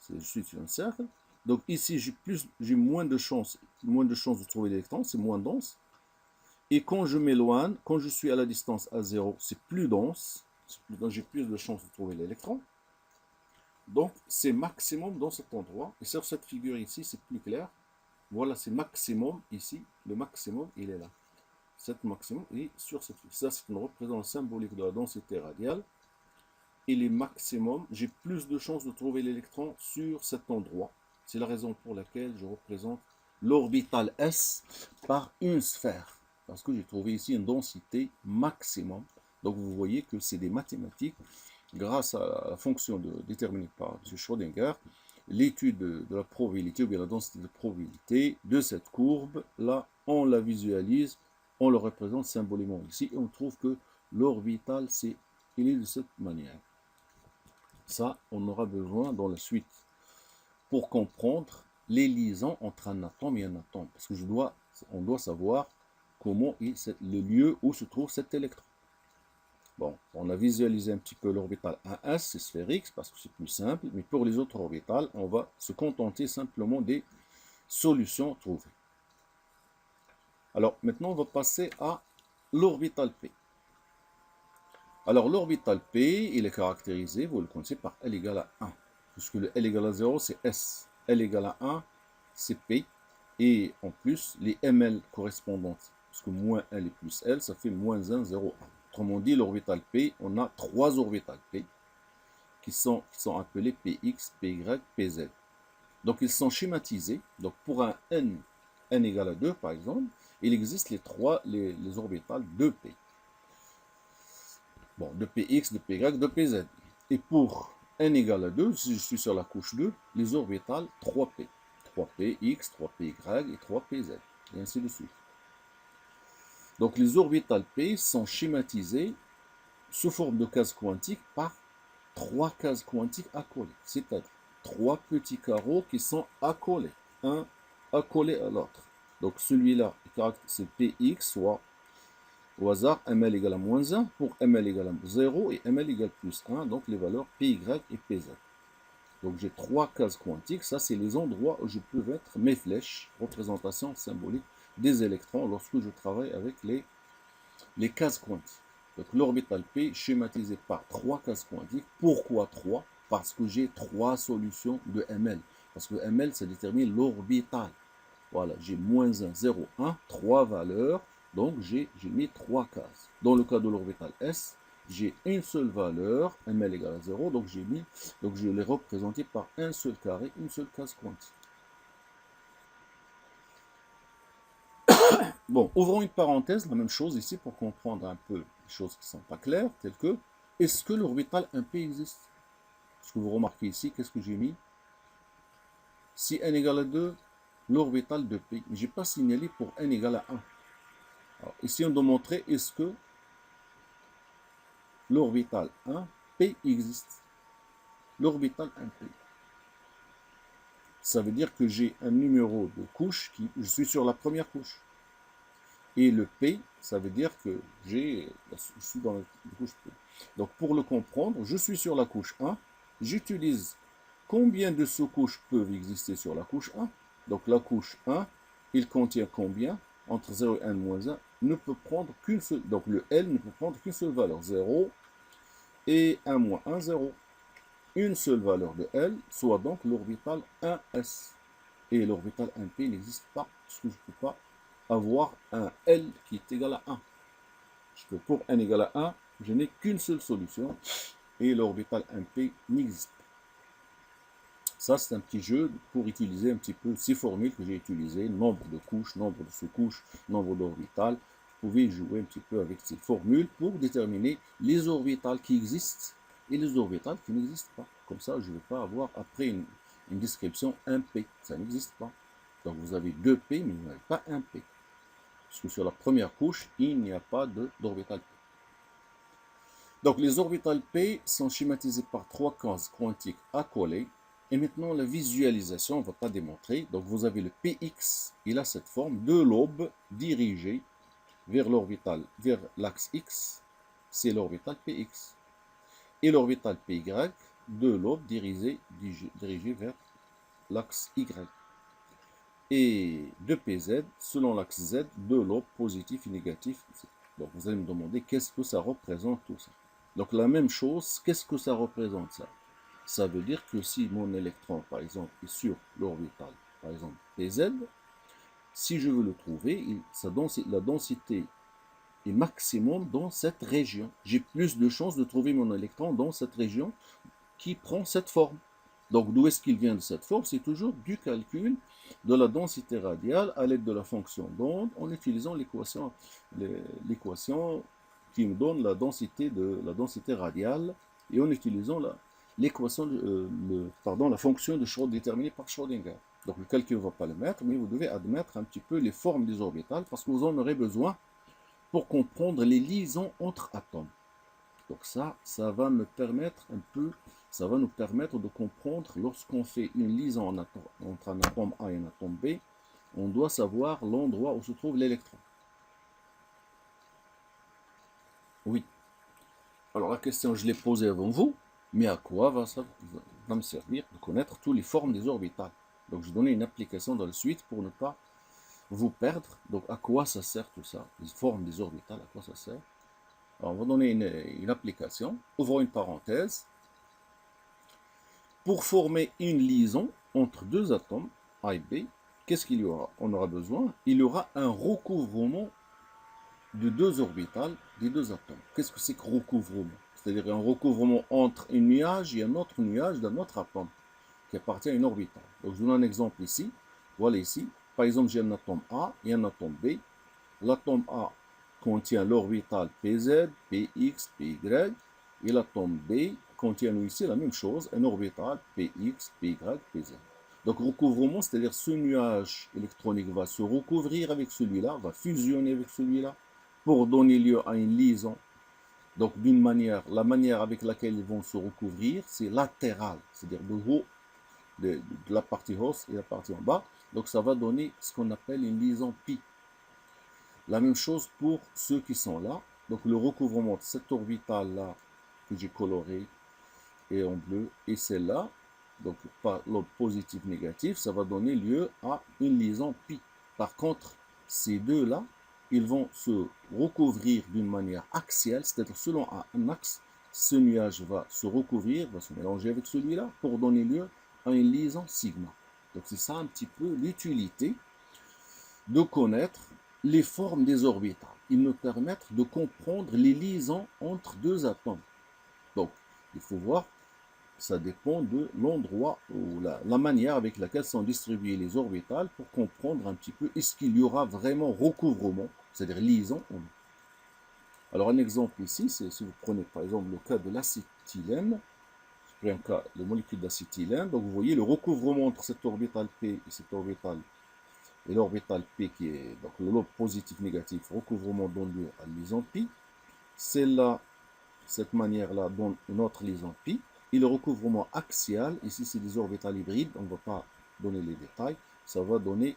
Je suis sur un cercle. Donc ici, j'ai moins de chances de trouver l'électron, c'est moins dense. Et quand je m'éloigne, quand je suis à la distance A0, c'est plus dense. J'ai plus de chances de trouver l'électron. Donc c'est maximum dans cet endroit. Et sur cette figure ici, c'est plus clair. Voilà, c'est maximum ici. Le maximum, il est là. Cet maximum est sur cette figure. Ça, c'est une représentation symbolique de la densité radiale. il est maximum, j'ai plus de chances de trouver l'électron sur cet endroit. C'est la raison pour laquelle je représente l'orbital S par une sphère. Parce que j'ai trouvé ici une densité maximum. Donc vous voyez que c'est des mathématiques. Grâce à la fonction déterminée par M. Schrödinger, l'étude de la probabilité ou bien la densité de probabilité de cette courbe, là, on la visualise, on le représente symboliquement ici, et on trouve que l'orbital, il est de cette manière. Ça, on aura besoin dans la suite pour comprendre les liaisons entre un atome et un atome, parce que on doit savoir comment est le lieu où se trouve cet électron. Bon, on a visualisé un petit peu l'orbital 1s, c'est sphérique, parce que c'est plus simple, mais pour les autres orbitales, on va se contenter simplement des solutions trouvées. Alors, maintenant, on va passer à l'orbital P. Alors, l'orbital P, il est caractérisé, vous le connaissez, par L égale à 1, puisque le L égale à 0, c'est S. L égale à 1, c'est P, et en plus, les ML correspondantes, parce que moins L et plus L, ça fait moins 1, 0, 1. Autrement dit, l'orbital P, on a 3 orbitales P qui sont appelées Px, Py, Pz. Donc ils sont schématisés. Donc pour un n égale à 2 par exemple, il existe les orbitales de P. Bon, de Px, de Py, de Pz. Et pour n égale à 2, si je suis sur la couche 2, les orbitales 3P. 3Px, 3Py et 3Pz. Et ainsi de suite. Donc les orbitales P sont schématisées sous forme de cases quantiques par 3 cases quantiques accolées, c'est-à-dire 3 petits carreaux qui sont accolés, un accolé à l'autre. Donc celui-là, c'est Px, soit au hasard ml égale à moins 1 pour ml égale à 0 et ml égale plus 1, donc les valeurs Py et Pz. Donc j'ai 3 cases quantiques, ça c'est les endroits où je peux mettre mes flèches, représentation symbolique des électrons lorsque je travaille avec les cases quantiques. Donc l'orbital P schématisé par 3 cases quantiques. Pourquoi 3? Parce que j'ai 3 solutions de ML. Parce que ML, ça détermine l'orbital. Voilà, j'ai moins 1, 0, 1, 3 valeurs. Donc j'ai mis 3 cases. Dans le cas de l'orbital S, j'ai une seule valeur, ML égale à 0. Donc je l'ai représenté par un seul carré, une seule case quantique. Bon, ouvrons une parenthèse, la même chose ici pour comprendre un peu les choses qui ne sont pas claires, telles que, est-ce que l'orbital 1P existe? Ce que vous remarquez ici, qu'est-ce que j'ai mis? Si n égale à 2, l'orbital de P. Mais je n'ai pas signalé pour n égale à 1. Alors, ici, on doit montrer, est-ce que l'orbital 1P existe? L'orbital 1P. Ça veut dire que j'ai un numéro de couche, je suis sur la première couche. Et le P, ça veut dire que je suis dans la couche P. Donc pour le comprendre, je suis sur la couche 1, j'utilise combien de sous-couches peuvent exister sur la couche 1. Donc la couche 1, il contient combien? Entre 0 et 1 moins 1, ne peut prendre qu'une seule, donc le L ne peut prendre qu'une seule valeur, 0 et 1 moins 1, 0. Une seule valeur de L, soit donc l'orbital 1s. Et l'orbital 1p n'existe pas, parce que je ne peux pas avoir un L qui est égal à 1. Pour n égale à 1, je n'ai qu'une seule solution, et l'orbital 1p n'existe pas. Ça, c'est un petit jeu pour utiliser un petit peu ces formules que j'ai utilisées, nombre de couches, nombre de sous-couches, nombre d'orbitales. Vous pouvez jouer un petit peu avec ces formules pour déterminer les orbitales qui existent et les orbitales qui n'existent pas. Comme ça, je ne vais pas avoir après une description 1p. Ça n'existe pas. Donc vous avez 2p, mais vous n'avez pas 1p. Parce que sur la première couche, il n'y a pas d'orbital p. Donc les orbitales p sont schématisées par 3 cases quantiques accolées. Et maintenant, la visualisation, on ne va pas démontrer. Donc vous avez le px, il a cette forme, deux lobes dirigés vers l'orbital, vers l'axe x, c'est l'orbital px. Et l'orbital py, deux lobes dirigés vers l'axe y. Et de pz, selon l'axe z, deux lobes positifs et négatifs. Donc vous allez me demander qu'est-ce que ça représente tout ça. Donc la même chose, qu'est-ce que ça représente ça? Ça veut dire que si mon électron, par exemple, est sur l'orbital, par exemple pz, si je veux le trouver, la densité et maximum dans cette région. J'ai plus de chances de trouver mon électron dans cette région qui prend cette forme. Donc d'où est-ce qu'il vient de cette forme? C'est toujours du calcul de la densité radiale à l'aide de la fonction d'onde en utilisant l'équation qui me donne la densité radiale et en utilisant la fonction de Schrödinger déterminée par Schrödinger. Donc le calcul ne va pas le mettre, mais vous devez admettre un petit peu les formes des orbitales parce que vous en aurez besoin pour comprendre les liaisons entre atomes. Donc ça va me permettre ça va nous permettre de comprendre lorsqu'on fait une liaison entre un atome A et un atome B, on doit savoir l'endroit où se trouve l'électron. Oui. Alors la question, je l'ai posée avant vous, mais à quoi va me servir de connaître toutes les formes des orbitales? Donc je vais donner une application dans la suite pour ne pas vous perdre. Donc à quoi ça sert tout ça? Les formes des orbitales, à quoi ça sert? Alors, on va donner une application. Ouvrons une parenthèse. Pour former une liaison entre deux atomes, A et B, qu'est-ce qu'il y aura? On aura besoin, il y aura un recouvrement de deux orbitales des deux atomes. Qu'est-ce que c'est que recouvrement? C'est-à-dire un recouvrement entre un nuage et un autre nuage d'un autre atome qui appartient à une orbitale. Donc je vous donne un exemple ici. Voilà ici. Par exemple, j'ai un atome A et un atome B. L'atome A contient l'orbital PZ, PX, PY, et l'atome B contient ici la même chose, un orbital PX, PY, PZ. Donc recouvrement, c'est-à-dire ce nuage électronique va se recouvrir avec celui-là, va fusionner avec celui-là, pour donner lieu à une liaison. Donc d'une manière, la manière avec laquelle ils vont se recouvrir, c'est latéral, c'est-à-dire de haut, de la partie hausse et la partie en bas. Donc ça va donner ce qu'on appelle une liaison pi. La même chose pour ceux qui sont là. Donc le recouvrement de cette orbitale-là que j'ai colorée et en bleu et celle-là, donc par l'ordre positif-négatif, ça va donner lieu à une liaison pi. Par contre, ces deux-là, ils vont se recouvrir d'une manière axiale, c'est-à-dire selon un axe, ce nuage va se recouvrir, va se mélanger avec celui-là pour donner lieu à une liaison sigma. Donc c'est ça un petit peu l'utilité de connaître les formes des orbitales. Ils nous permettent de comprendre les liaisons entre deux atomes. Donc, il faut voir, ça dépend de l'endroit ou la manière avec laquelle sont distribuées les orbitales pour comprendre un petit peu est-ce qu'il y aura vraiment recouvrement, c'est-à-dire liaison ou non. Alors, un exemple ici, c'est si vous prenez par exemple le cas de l'acétylène, je prends un cas, la molécule d'acétylène, donc vous voyez le recouvrement entre cette orbitale P et cette orbitale et l'orbital P qui est donc le lobe positif-négatif, recouvrement donne lieu à liaison pi. Celle-là, cette manière-là donne une autre liaison pi. Et le recouvrement axial, ici c'est des orbitales hybrides, on ne va pas donner les détails, ça va donner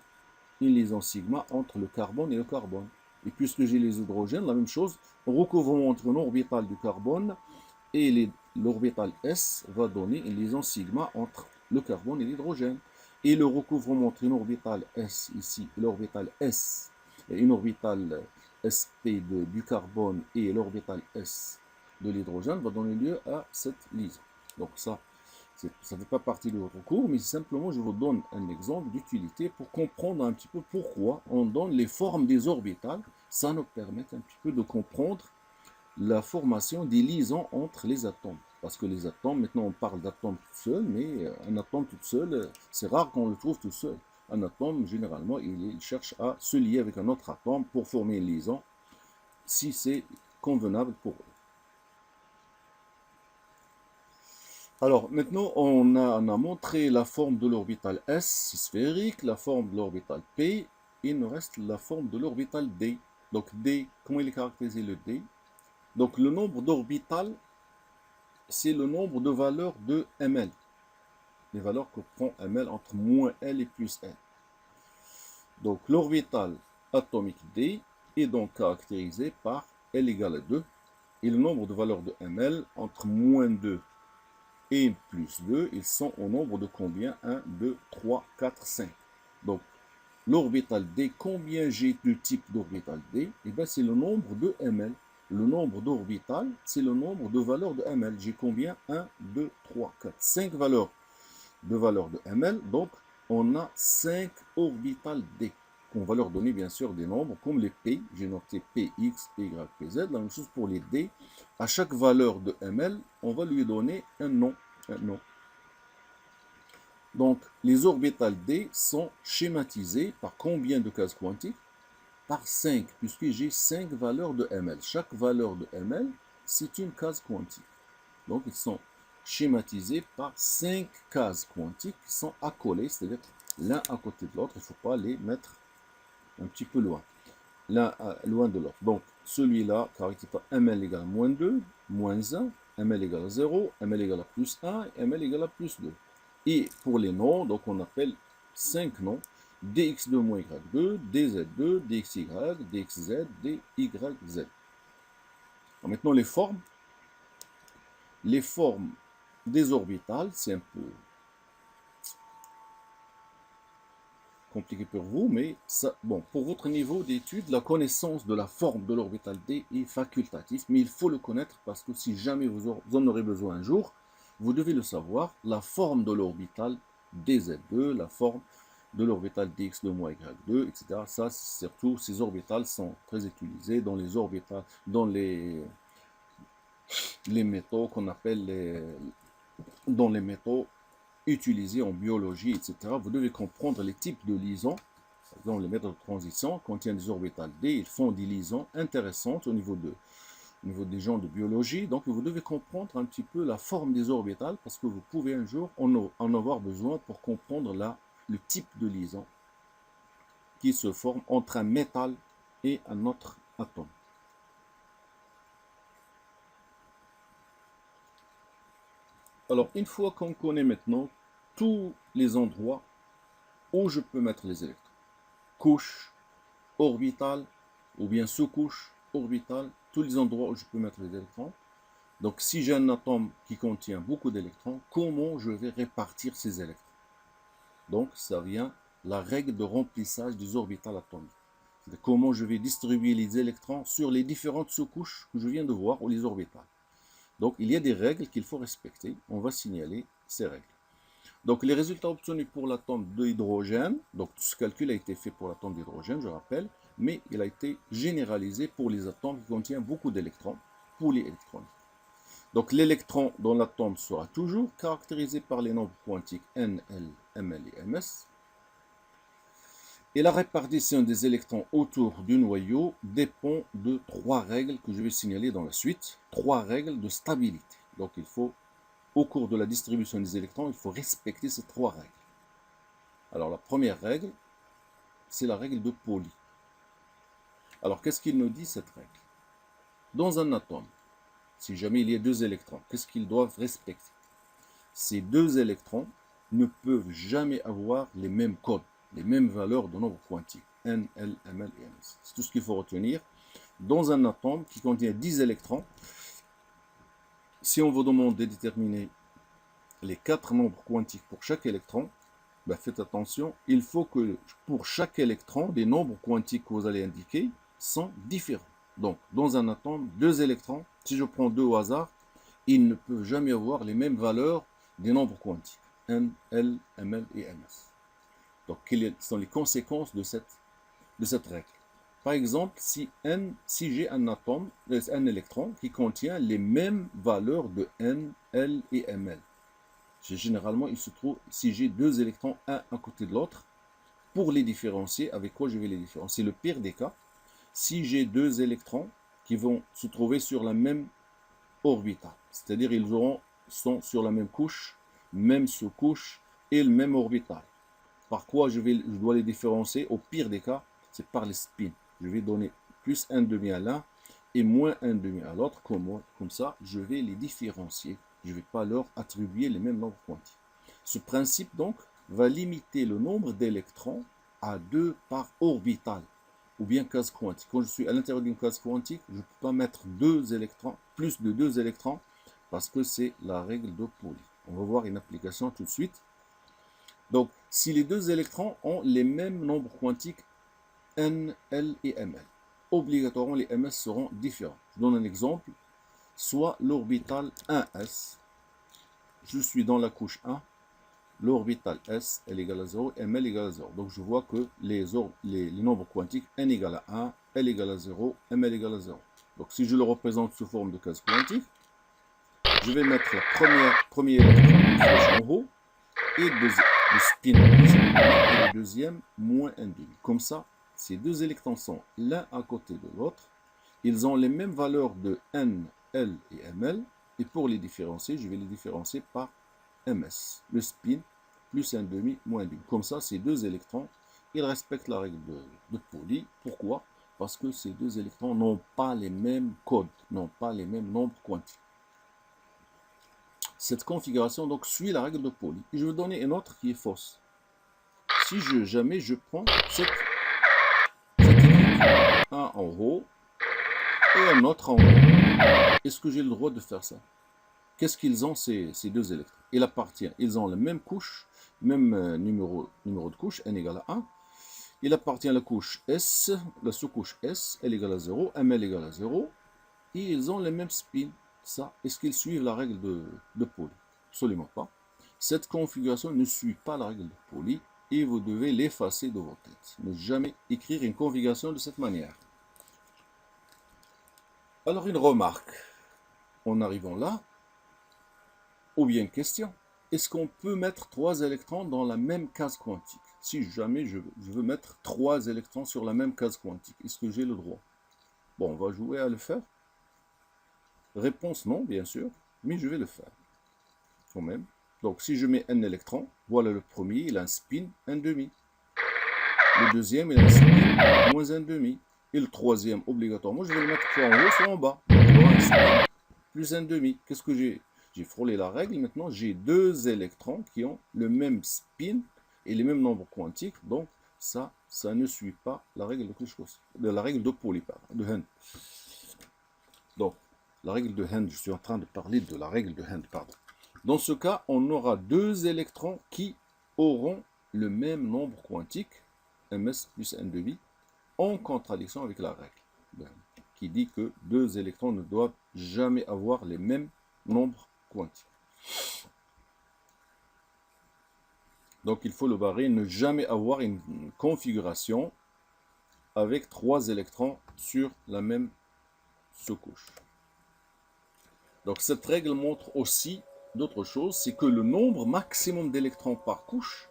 une liaison sigma entre le carbone et le carbone. Et puisque j'ai les hydrogènes, la même chose, recouvrement entre une orbitale du carbone et l'orbital S va donner une liaison sigma entre le carbone et l'hydrogène. Et le recouvrement entre une orbitale S ici et l'orbital S, et une orbitale SP du carbone et l'orbital S de l'hydrogène va donner lieu à cette liaison. Donc ça ne fait pas partie de votre cours, mais simplement je vous donne un exemple d'utilité pour comprendre un petit peu pourquoi on donne les formes des orbitales. Ça nous permet un petit peu de comprendre la formation des liaisons entre les atomes. Parce que les atomes, maintenant on parle d'atomes tout seul, mais un atome tout seul, c'est rare qu'on le trouve tout seul. Un atome, généralement, il cherche à se lier avec un autre atome pour former une liaison, si c'est convenable pour eux. Alors, maintenant, on a montré la forme de l'orbital S sphérique, la forme de l'orbital P, il nous reste la forme de l'orbital D. Donc D, comment il est caractérisé le D? Donc le nombre d'orbitales, c'est le nombre de valeurs de ml. Les valeurs que prend ml entre moins L et plus L. Donc l'orbital atomique D est donc caractérisé par L égale à 2. Et le nombre de valeurs de ml entre moins 2 et plus 2, ils sont au nombre de combien? 1, 2, 3, 4, 5. Donc l'orbital D, combien j'ai de type d'orbital D? Eh bien c'est le nombre de ml. Le nombre d'orbitales, c'est le nombre de valeurs de ml. J'ai combien? 1, 2, 3, 4, 5 valeurs de ml. Donc, on a 5 orbitales D on va leur donner bien sûr des nombres comme les P, j'ai noté Px, Py, Pz, la même chose pour les D. À chaque valeur de ml, on va lui donner un nom. Donc, les orbitales D sont schématisées par combien de cases quantiques? Par 5, puisque j'ai 5 valeurs de ml. Chaque valeur de ml, c'est une case quantique. Donc, ils sont schématisés par 5 cases quantiques qui sont accolées, c'est-à-dire l'un à côté de l'autre. Il ne faut pas les mettre un petit peu loin, l'un loin de l'autre. Donc, celui-là, caractérisé par ml égale moins 2, moins 1, ml égale 0, ml égale plus 1, ml égale plus 2. Et pour les noms, donc on appelle 5 noms, dx2 moins y2, dz2, dxy, dxz, dyz. Maintenant les formes des orbitales, c'est un peu compliqué pour vous, mais ça, bon, pour votre niveau d'étude, la connaissance de la forme de l'orbital D est facultative, mais il faut le connaître parce que si jamais vous en aurez besoin un jour, vous devez le savoir, la forme de l'orbital dz2, la forme de l'orbital dx2 moins y2, etc. Ça, surtout, ces orbitales sont très utilisées dans les orbitales, dans les métaux qu'on appelle dans les métaux utilisés en biologie, etc. Vous devez comprendre les types de liaisons. Par exemple, les métaux de transition contiennent des orbitales D, ils font des liaisons intéressantes au niveau des gens de biologie. Donc, vous devez comprendre un petit peu la forme des orbitales parce que vous pouvez un jour en avoir besoin pour comprendre le type de liaison qui se forme entre un métal et un autre atome. Alors, une fois qu'on connaît maintenant tous les endroits où je peux mettre les électrons, couche, orbitale, ou bien sous-couche, orbitale, tous les endroits où je peux mettre les électrons. Donc, si j'ai un atome qui contient beaucoup d'électrons, comment je vais répartir ces électrons? Donc, ça vient la règle de remplissage des orbitales atomiques. C'est comment je vais distribuer les électrons sur les différentes sous-couches que je viens de voir, ou les orbitales. Donc, il y a des règles qu'il faut respecter. On va signaler ces règles. Donc, les résultats obtenus pour l'atome d'hydrogène, donc ce calcul a été fait pour l'atome d'hydrogène, je rappelle, mais il a été généralisé pour les atomes qui contiennent beaucoup d'électrons, polyélectroniques. Donc, l'électron dans l'atome sera toujours caractérisé par les nombres quantiques n, l, ml et ms. Et la répartition des électrons autour du noyau dépend de 3 règles que je vais signaler dans la suite. 3 règles de stabilité. Donc, il faut, au cours de la distribution des électrons, il faut respecter ces 3 règles. Alors, la première règle, c'est la règle de Pauli. Alors, qu'est-ce qu'il nous dit, cette règle? Dans un atome, si jamais il y a 2 électrons, qu'est-ce qu'ils doivent respecter? Ces 2 électrons ne peuvent jamais avoir les mêmes codes, les mêmes valeurs de nombre quantique, n, l, ml et ms. C'est tout ce qu'il faut retenir. Dans un atome qui contient 10 électrons, si on vous demande de déterminer les 4 nombres quantiques pour chaque électron, ben faites attention, il faut que pour chaque électron, les nombres quantiques que vous allez indiquer sont différents. Donc, dans un atome, 2 électrons, si je prends 2 au hasard, ils ne peuvent jamais avoir les mêmes valeurs des nombres quantiques, n, l, ml et ms. Donc, quelles sont les conséquences de cette règle? Par exemple, si j'ai un atome, un électron qui contient les mêmes valeurs de n, l et ml, généralement, il se trouve, si j'ai 2 électrons, un à côté de l'autre, pour les différencier, avec quoi je vais les différencier? Le pire des cas, si j'ai 2 électrons qui vont se trouver sur la même orbitale, c'est-à-dire ils sont sur la même couche, même sous-couche et le même orbital. Par quoi je dois les différencier? Au pire des cas, c'est par les spins. Je vais donner plus 1,5 à l'un et moins 1,5 à l'autre. Comme ça, je vais les différencier. Je ne vais pas leur attribuer les mêmes nombres quantiques. Ce principe, donc, va limiter le nombre d'électrons à 2 par orbital, ou bien case quantique. Quand je suis à l'intérieur d'une case quantique, je ne peux pas mettre 2 électrons, plus de 2 électrons, parce que c'est la règle de Pauli. On va voir une application tout de suite. Donc, si les 2 électrons ont les mêmes nombres quantiques n, l et ml, obligatoirement les ms seront différents. Je donne un exemple. Soit l'orbital 1s, je suis dans la couche 1, l'orbital S est égal à 0, ml égale à 0. Donc je vois que les nombres quantiques n égale à 1, l égale à 0, ml égale à 0. Donc si je le représente sous forme de case quantique, je vais mettre le premier électron une flèche en haut et le spin plus 1,5 et le deuxième moins 1,5. Comme ça, ces deux électrons sont l'un à côté de l'autre. Ils ont les mêmes valeurs de n, l et ml. Et pour les différencier, je vais les différencier par ms. Le spin plus 1,5 moins 1,5. Comme ça, ces deux électrons, ils respectent la règle de Pauli. Pourquoi? Parce que ces deux électrons n'ont pas les mêmes codes, n'ont pas les mêmes nombres quantiques. Cette configuration donc suit la règle de Pauli. Et je vais donner une autre qui est fausse. Si jamais je prends cette équipe, un en haut et un autre en haut, est-ce que j'ai le droit de faire ça? Qu'est-ce qu'ils ont ces deux électrons? Ils ont la même couche, même numéro de couche, n égale à 1. Il appartient à la couche S, la sous-couche S, L égale à 0, ml égale à 0, et ils ont les mêmes spins. Ça, est-ce qu'ils suivent la règle de Pauli? Absolument pas. Cette configuration ne suit pas la règle de Pauli et vous devez l'effacer de votre tête. Ne jamais écrire une configuration de cette manière. Alors une remarque, en arrivant là, ou bien une question, est-ce qu'on peut mettre 3 électrons dans la même case quantique? Si jamais je veux mettre 3 électrons sur la même case quantique, est-ce que j'ai le droit? Bon, on va jouer à le faire. Réponse non, bien sûr, mais je vais le faire quand même. Donc si je mets un électron, voilà le premier, il a un spin 1,5. Le deuxième, il a un spin moins 1,5. Et le troisième, obligatoirement, je vais le mettre soit en haut, soit en bas. Donc il aura un spin plus 1,5. Qu'est-ce que j'ai? J'ai frôlé la règle. Maintenant, j'ai deux électrons qui ont le même spin et les mêmes nombres quantiques. Donc ça ne suit pas la règle la règle de Pauli, de Hund. Donc, la règle de Hund, je suis en train de parler de la règle de Hund, pardon. Dans ce cas, on aura deux électrons qui auront le même nombre quantique, ms plus n2, en contradiction avec la règle qui dit que deux électrons ne doivent jamais avoir les mêmes nombres quantiques. Donc il faut le barrer, ne jamais avoir une configuration avec 3 électrons sur la même sous-couche. Donc cette règle montre aussi d'autres choses, c'est que le nombre maximum d'électrons par couche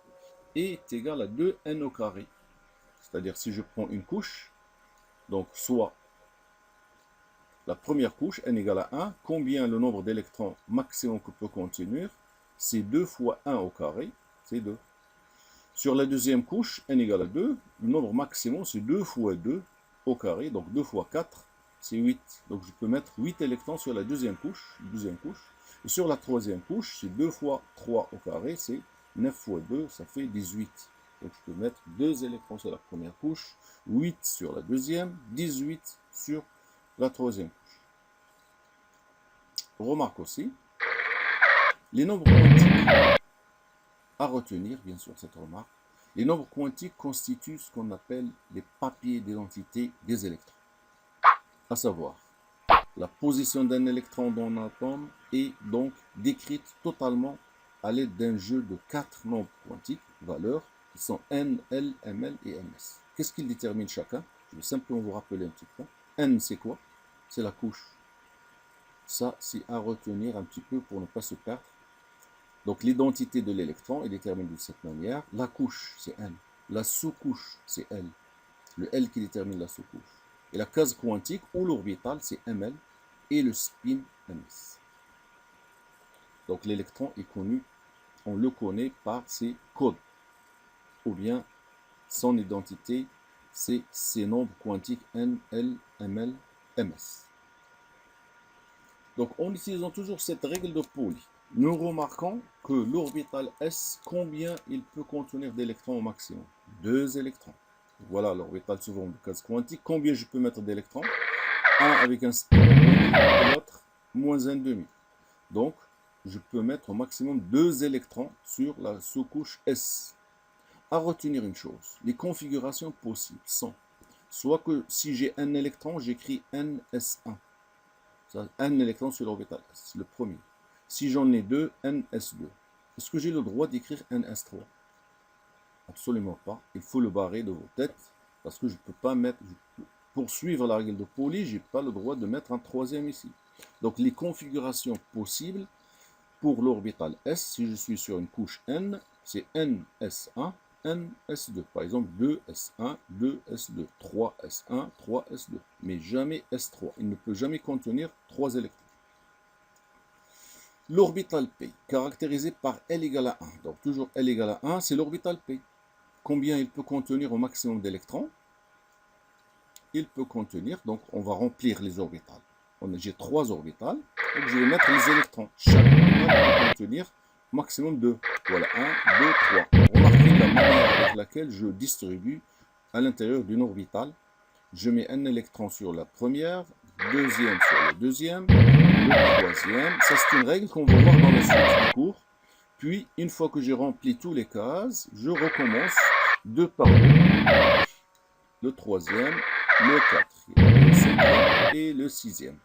est égal à 2n au carré. C'est-à-dire si je prends une couche, donc soit la première couche, n égale à 1, combien le nombre d'électrons maximum que peut contenir? C'est 2 fois 1 au carré, c'est 2. Sur la deuxième couche, n égale à 2, le nombre maximum c'est 2 fois 2 au carré, donc 2 fois 4, c'est 8. Donc je peux mettre 8 électrons sur la deuxième couche. Et sur la troisième couche, c'est 2 fois 3 au carré, c'est 9 fois 2, ça fait 18. Donc je peux mettre 2 électrons sur la première couche, 8 sur la deuxième, 18 sur la troisième couche. Remarque aussi, les nombres quantiques, à retenir bien sûr cette remarque, les nombres quantiques constituent ce qu'on appelle les papiers d'identité des électrons. À savoir, la position d'un électron dans un atome est donc décrite totalement à l'aide d'un jeu de 4 nombres quantiques, valeurs, qui sont n, l, ml et ms. Qu'est-ce qu'ils déterminent chacun? Je vais simplement vous rappeler un petit peu. N, c'est quoi? C'est la couche. Ça, c'est à retenir un petit peu pour ne pas se perdre. Donc, l'identité de l'électron est déterminée de cette manière. La couche, c'est N. La sous-couche, c'est L. Le L qui détermine la sous-couche. Et la case quantique ou l'orbital, c'est ml. Et le spin, ms. Donc, l'électron est connu, on le connaît par ses codes. Ou bien, son identité, c'est ses nombres quantiques N, L, ml, ms. Donc, en utilisant toujours cette règle de Pauli, nous remarquons que l'orbital S, combien il peut contenir d'électrons au maximum? 2 électrons. Voilà l'orbital sous forme de case quantique. Combien je peux mettre d'électrons? Un avec un spin et l'autre moins 1,5. Donc, je peux mettre au maximum 2 électrons sur la sous-couche S. À retenir une chose, les configurations possibles sont soit que si j'ai un électron, j'écris NS1. Un électron sur l'orbital S, le premier. Si j'en ai deux, NS2. est-ce que j'ai le droit d'écrire NS3? Absolument pas. Il faut le barrer de vos têtes parce que je ne peux pas mettre, pour suivre la règle de Pauli, je n'ai pas le droit de mettre un troisième ici. Donc les configurations possibles pour l'orbital S, si je suis sur une couche N, c'est NS1, NS2. Par exemple, 2S1, 2S2, 3S1, 3S2. Mais jamais S3. Il ne peut jamais contenir 3 électrons. L'orbital P, caractérisé par L égale à 1. Donc toujours L égale à 1, c'est l'orbital P. Combien il peut contenir au maximum d'électrons? Il peut contenir, donc on va remplir les orbitales. J'ai 3 orbitales, donc je vais mettre les électrons. Chaque orbital peut contenir maximum 2. Voilà, 1, 2, 3. Remarquez la manière avec laquelle je distribue à l'intérieur d'une orbitale. Je mets un électron sur la première, deuxième sur le deuxième, le troisième. Ça, c'est une règle qu'on va voir dans la suite du cours. Puis, une fois que j'ai rempli tous les cases, je recommence 2 par 2. Le troisième, le quatrième, le cinquième et le sixième.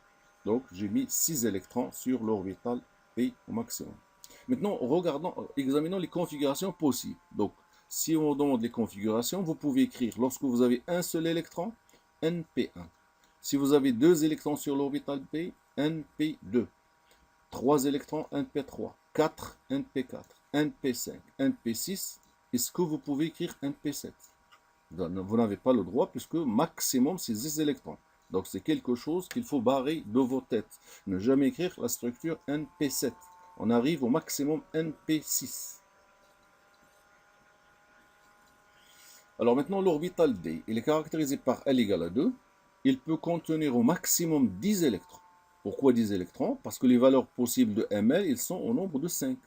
Donc, j'ai mis 6 électrons sur l'orbital P au maximum. Maintenant, examinons les configurations possibles. Donc, si on demande les configurations, vous pouvez écrire, lorsque vous avez un seul électron, NP1. Si vous avez 2 électrons sur l'orbital P, NP2. 3 électrons, NP3. 4, NP4. NP5, NP6. Est-ce que vous pouvez écrire NP7? Vous n'avez pas le droit puisque maximum c'est 10 électrons. Donc c'est quelque chose qu'il faut barrer de vos têtes. Ne jamais écrire la structure NP7. On arrive au maximum NP6. Alors maintenant l'orbital D, il est caractérisé par L égale à 2. Il peut contenir au maximum 10 électrons. Pourquoi 10 électrons? Parce que les valeurs possibles de ML, ils sont au nombre de 5.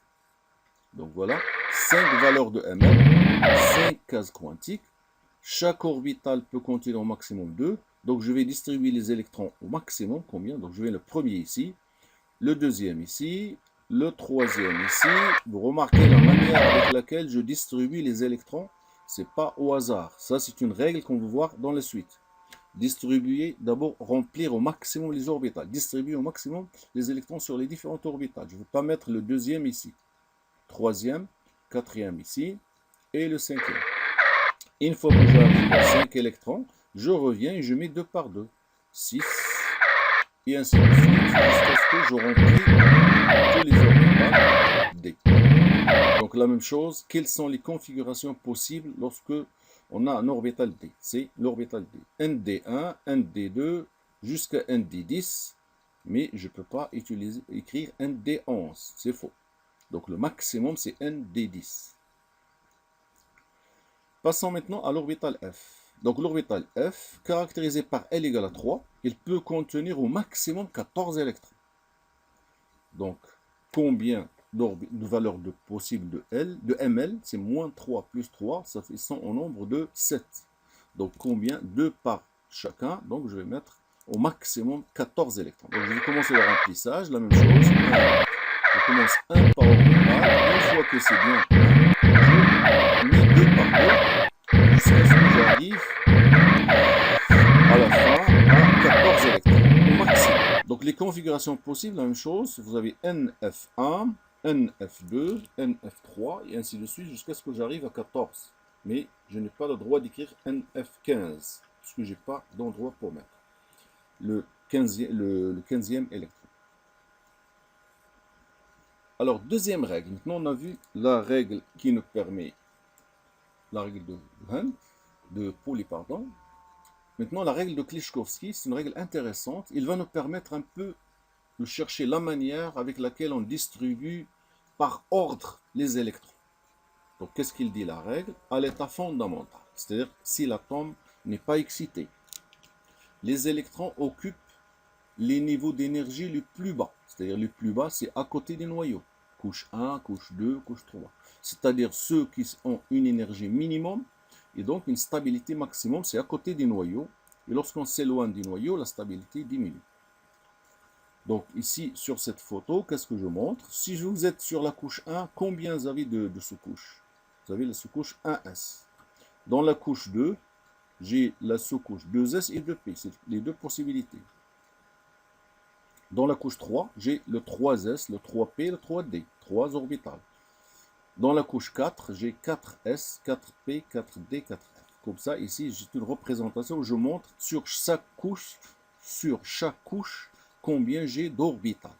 Donc voilà, 5 valeurs de ML, 5 cases quantiques. Chaque orbital peut contenir au maximum 2. Donc je vais distribuer les électrons au maximum. Combien? Donc je vais le premier ici, le deuxième ici, le troisième ici. Vous remarquez la manière avec laquelle je distribue les électrons. C'est pas au hasard. Ça, c'est une règle qu'on va voir dans la suite. Distribuer, d'abord remplir au maximum les orbitales. Distribuer au maximum les électrons sur les différentes orbitales. Je ne vais pas mettre le deuxième ici. Troisième, quatrième ici et le cinquième. Une fois que j'arrive à 5 électrons, je reviens et je mets 2 par 2. 6 et ainsi de suite jusqu'à ce que je remplis tous les orbitales D. Donc la même chose, quelles sont les configurations possibles lorsque on a un orbital D? C'est l'orbital D. ND1, ND2 jusqu'à ND10, mais je ne peux pas écrire ND11, c'est faux. Donc le maximum c'est ND10. Passons maintenant à l'orbital F. Donc l'orbital F, caractérisé par L égale à 3, il peut contenir au maximum 14 électrons. Donc, combien de valeurs possibles de ML, c'est moins 3 plus 3, ça fait 100 au nombre de 7. Donc combien? 2 par chacun, donc je vais mettre au maximum 14 électrons. Donc je vais commencer le remplissage, la même chose. Je commence 1 par orbital, une fois que c'est bien 1, je mets 2 par 2, jusqu'à ce que j'arrive à la fin à 14 électrons, au maximum. Donc les configurations possibles, la même chose, vous avez NF1, NF2, NF3 et ainsi de suite jusqu'à ce que j'arrive à 14. Mais je n'ai pas le droit d'écrire NF15, puisque je n'ai pas d'endroit pour mettre le 15e électron. Alors, deuxième règle. Maintenant, on a vu la règle qui nous permet, la règle de Pauli, pardon. Maintenant, la règle de Klichkovsky, c'est une règle intéressante. Il va nous permettre un peu de chercher la manière avec laquelle on distribue par ordre les électrons. Donc, qu'est-ce qu'il dit la règle? À l'état fondamental, c'est-à-dire si l'atome n'est pas excité. Les électrons occupent les niveaux d'énergie les plus bas, c'est-à-dire les plus bas, c'est à côté des noyaux. Couche 1, couche 2, couche 3. C'est-à-dire ceux qui ont une énergie minimum et donc une stabilité maximum, c'est à côté des noyaux. Et lorsqu'on s'éloigne du noyau, la stabilité diminue. Donc ici, sur cette photo, qu'est-ce que je montre? Si vous êtes sur la couche 1, combien vous avez de sous-couches? Vous avez la sous-couche 1S. Dans la couche 2, j'ai la sous-couche 2S et 2P. C'est les deux possibilités. Dans la couche 3, j'ai le 3S, le 3P et le 3D. 3 orbitales. Dans la couche 4, j'ai 4S, 4P, 4D, 4F. Comme ça, ici, j'ai une représentation où je montre sur chaque couche, combien j'ai d'orbitales.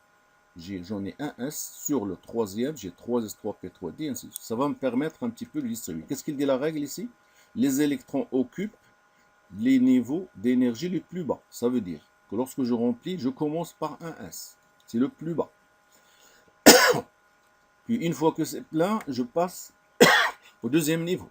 J'en ai un S sur le troisième, j'ai 3S, 3P, 3D, ainsi de suite. Ça va me permettre un petit peu de distribuer. Qu'est-ce qu'il dit la règle ici? Les électrons occupent les niveaux d'énergie les plus bas. Ça veut dire que lorsque je remplis, je commence par un S. C'est le plus bas. Puis une fois que c'est plein, je passe au deuxième niveau.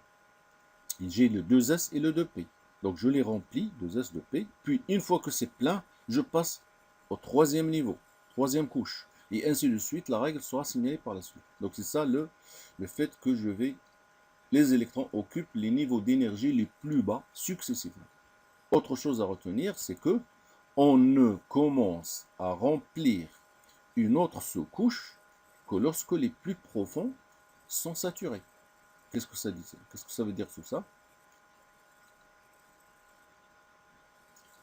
J'ai le 2S et le 2P. Donc je les remplis, 2S, 2P. Puis une fois que c'est plein, je passe au troisième niveau, troisième couche. Et ainsi de suite, la règle sera signalée par la suite. Donc c'est ça le fait que les électrons occupent les niveaux d'énergie les plus bas successivement. Autre chose à retenir, c'est que on ne commence à remplir une autre sous-couche que lorsque les plus profonds sont saturés. Qu'est-ce que ça dit? Qu'est-ce que ça veut dire tout ça?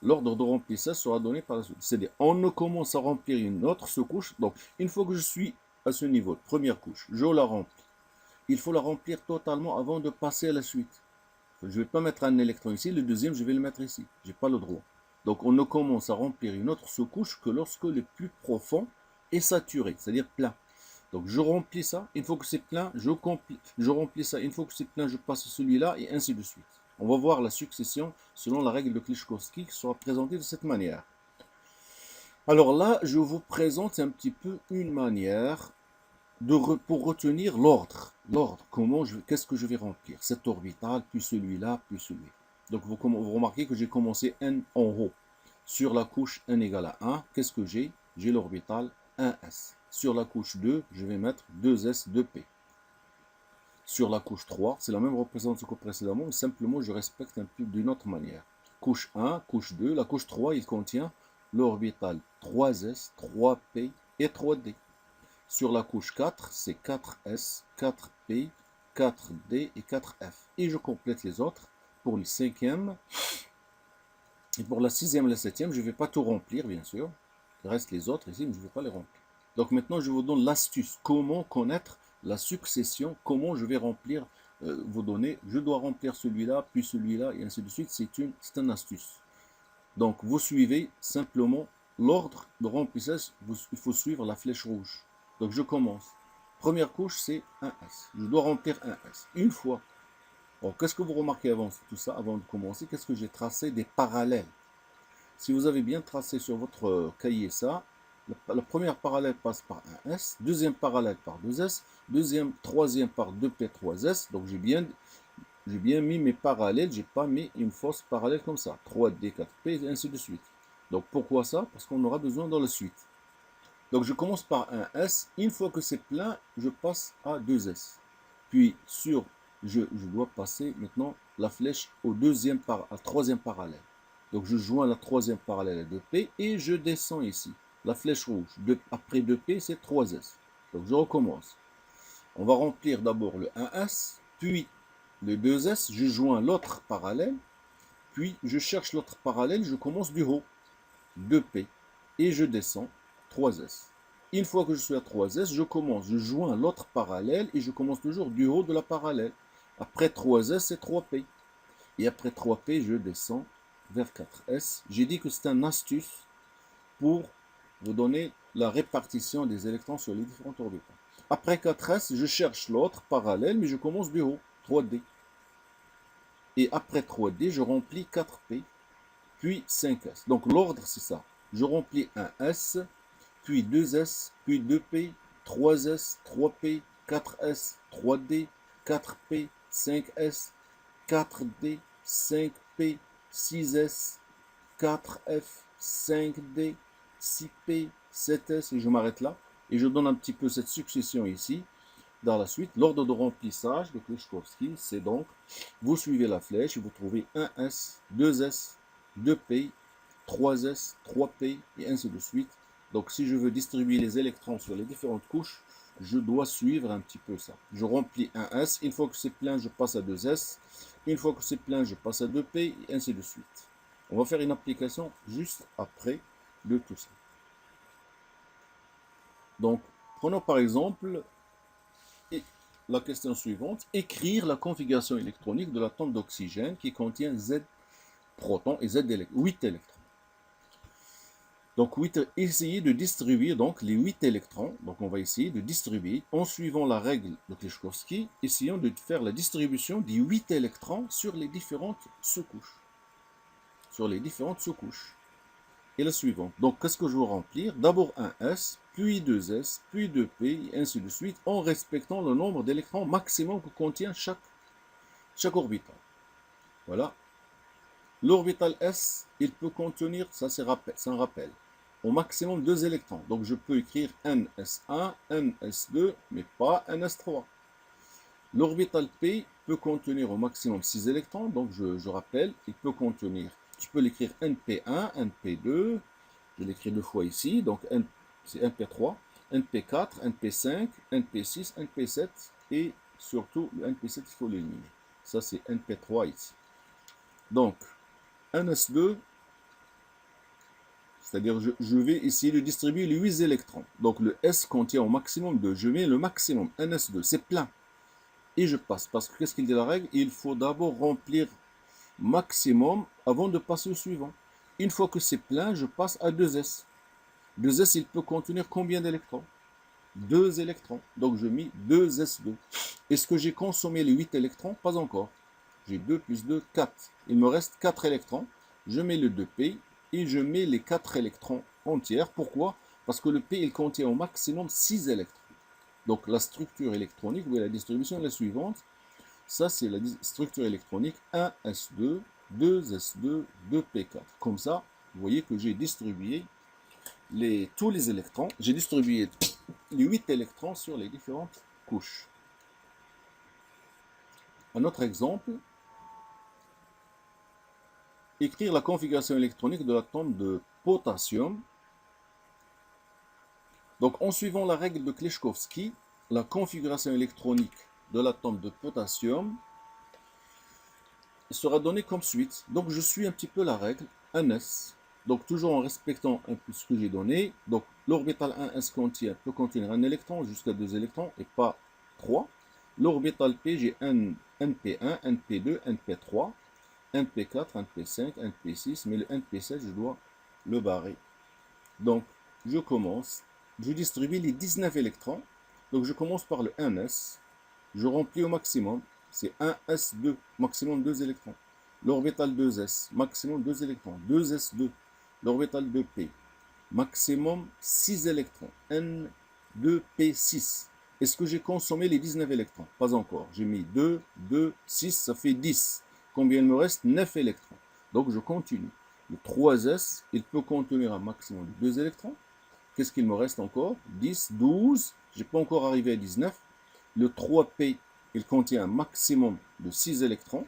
L'ordre de remplissage sera donné par la suite. C'est-à-dire, on ne commence à remplir une autre sous-couche. Donc, une fois que je suis à ce niveau, première couche, je la remplis. Il faut la remplir totalement avant de passer à la suite. Je ne vais pas mettre un électron ici, le deuxième, je vais le mettre ici. Je n'ai pas le droit. Donc, on ne commence à remplir une autre sous-couche que lorsque le plus profond est saturé, c'est-à-dire plein. Donc, je remplis ça. Une fois que c'est plein, je remplis ça. Une fois que c'est plein, je passe celui-là et ainsi de suite. On va voir la succession selon la règle de Klichkowski qui sera présentée de cette manière. Alors là, je vous présente un petit peu une manière pour retenir l'ordre. L'ordre, qu'est-ce que je vais remplir? Cet orbital, puis celui-là, puis celui-là. Donc vous remarquez que j'ai commencé N en haut. Sur la couche N égale à 1, qu'est-ce que j'ai? J'ai l'orbital 1S. Sur la couche 2, je vais mettre 2S, 2P. Sur la couche 3, c'est la même représentation que précédemment, mais simplement je respecte un peu d'une autre manière. Couche 1, couche 2, la couche 3, il contient l'orbital 3S, 3P et 3D. Sur la couche 4, c'est 4S, 4P, 4D et 4F. Et je complète les autres pour le cinquième. Et pour la sixième et la septième, je ne vais pas tout remplir, bien sûr. Il reste les autres ici, mais je ne vais pas les remplir. Donc maintenant, je vous donne l'astuce. Comment connaître la succession? Comment je vais remplir vos données? Je dois remplir celui-là, puis celui-là, et ainsi de suite. C'est une astuce. Donc, vous suivez simplement l'ordre de remplissage. Il faut suivre la flèche rouge. Donc, je commence. Première couche, c'est un S. Je dois remplir un S. Une fois. Bon, qu'est-ce que vous remarquez avant tout ça, avant de commencer? Qu'est-ce que j'ai tracé? Des parallèles. Si vous avez bien tracé sur votre cahier ça, la première parallèle passe par un S, deuxième parallèle par 2S, troisième par 2P, 3S. Donc j'ai bien mis mes parallèles, j'ai pas mis une fausse parallèle comme ça. 3D, 4P, et ainsi de suite. Donc pourquoi ça? Parce qu'on aura besoin dans la suite. Donc je commence par un S. Une fois que c'est plein, je passe à 2S. Puis je dois passer maintenant la flèche à troisième parallèle. Donc je joins la troisième parallèle à 2P et je descends ici. La flèche rouge. Après 2P, c'est 3S. Donc je recommence. On va remplir d'abord le 1S, puis le 2S. Je joins l'autre parallèle. Puis je cherche l'autre parallèle. Je commence du haut. 2P. Et je descends 3S. Une fois que je suis à 3S, je joins l'autre parallèle et je commence toujours du haut de la parallèle. Après 3S, c'est 3P. Et après 3P, je descends vers 4S. J'ai dit que c'est une astuce pour vous donner la répartition des électrons sur les différentes orbitales. Après 4S, je cherche l'autre parallèle, mais je commence du haut, 3D. Et après 3D, je remplis 4P, puis 5S. Donc l'ordre, c'est ça. Je remplis un S, puis 2S, puis 2P, 3S, 3P, 4S, 3D, 4P, 5S, 4D, 5P, 6S, 4F, 5D, 6P, 7S, et je m'arrête là. Et je donne un petit peu cette succession ici. Dans la suite, l'ordre de remplissage de Klichkowski, c'est donc, vous suivez la flèche et vous trouvez 1S, 2S, 2P, 3S, 3P, et ainsi de suite. Donc si je veux distribuer les électrons sur les différentes couches, je dois suivre un petit peu ça. Je remplis un S, une fois que c'est plein, je passe à 2S, une fois que c'est plein, je passe à 2P, et ainsi de suite. On va faire une application juste après de tout ça. Donc, prenons par exemple la question suivante. Écrire la configuration électronique de l'atome d'oxygène qui contient Z protons et 8 électrons. Donc, essayer de distribuer donc, les 8 électrons. Donc, on va essayer de distribuer, en suivant la règle de Kleshkovsky, essayons de faire la distribution des 8 électrons sur les différentes sous-couches. Et la suivante. Donc, qu'est-ce que je vais remplir? D'abord un S, puis 2 S, puis 2 P, et ainsi de suite, en respectant le nombre d'électrons maximum que contient chaque orbital. Voilà. L'orbital S, il peut contenir, ça c'est un rappel, au maximum 2 électrons. Donc je peux écrire NS1, NS2, mais pas NS3. L'orbital P peut contenir au maximum 6 électrons. Donc je rappelle, il peut contenir, tu peux l'écrire NP1, NP2, je l'écris deux fois ici, donc c'est NP3, NP4, NP5, NP6, NP7, et surtout le NP7, il faut l'éliminer. Ça c'est NP3 ici. Donc, NS2, c'est-à-dire je vais essayer de distribuer les 8 électrons. Donc le S contient au maximum 2. Je mets le maximum, NS2, c'est plein. Et je passe. Parce que qu'est-ce qu'il dit la règle? Il faut d'abord remplir maximum avant de passer au suivant. Une fois que c'est plein, je passe à 2S. 2S, il peut contenir combien d'électrons? 2 électrons. Donc je mets 2S2. Est-ce que j'ai consommé les 8 électrons? Pas encore. J'ai 2 plus 2, 4. Il me reste 4 électrons. Je mets le 2P et je mets les 4 électrons entiers. Pourquoi? Parce que le P, il contient au maximum 6 électrons. Donc la structure électronique, ou la distribution est la suivante. Ça, c'est la structure électronique 1S2, 2S2, 2P4. Comme ça, vous voyez que j'ai distribué tous les électrons. J'ai distribué les 8 électrons sur les différentes couches. Un autre exemple. Écrire la configuration électronique de l'atome de potassium. Donc, en suivant la règle de Kleshkovsky, la configuration électronique de l'atome de potassium sera donnée comme suite. Donc, je suis un petit peu la règle 1s. Donc, toujours en respectant un peu ce que j'ai donné. Donc, l'orbital 1s peut contenir un électron jusqu'à 2 électrons et pas 3. L'orbital P, j'ai NP1, NP2, NP3. NP4, NP5, NP6, mais le NP7, je dois le barrer. Donc, je commence. Je distribue les 19 électrons. Donc, je commence par le 1s. Je remplis au maximum. C'est 1s2, maximum 2 électrons. L'orbital 2s, maximum 2 électrons. 2s2. L'orbital 2p, maximum 6 électrons. N2p6. Est-ce que j'ai consommé les 19 électrons? Pas encore. J'ai mis 2, 2, 6, ça fait 10. Combien il me reste? 9 électrons. Donc je continue. Le 3S, il peut contenir un maximum de 2 électrons. Qu'est-ce qu'il me reste encore? 10, 12. Je n'ai pas encore arrivé à 19. Le 3P, il contient un maximum de 6 électrons.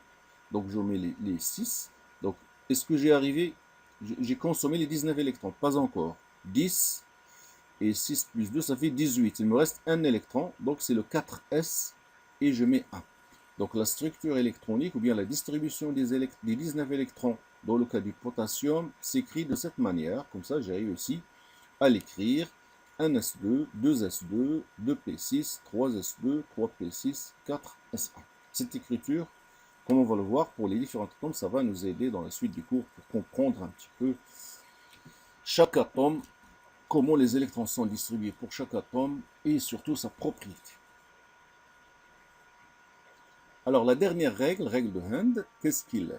Donc je mets les 6. Donc est-ce que j'ai arrivé? J'ai consommé les 19 électrons. Pas encore. 10 et 6 plus 2, ça fait 18. Il me reste un électron. Donc c'est le 4S et je mets 1. Donc la structure électronique ou bien la distribution des 19 électrons dans le cas du potassium s'écrit de cette manière. Comme ça, j'ai réussi à l'écrire. 1S2, 2S2, 2P6, 3S2, 3P6, 4S1. Cette écriture, comme on va le voir, pour les différents atomes, ça va nous aider dans la suite du cours pour comprendre un petit peu chaque atome, comment les électrons sont distribués pour chaque atome et surtout sa propriété. Alors, la dernière règle, règle de Hund, qu'est-ce qu'il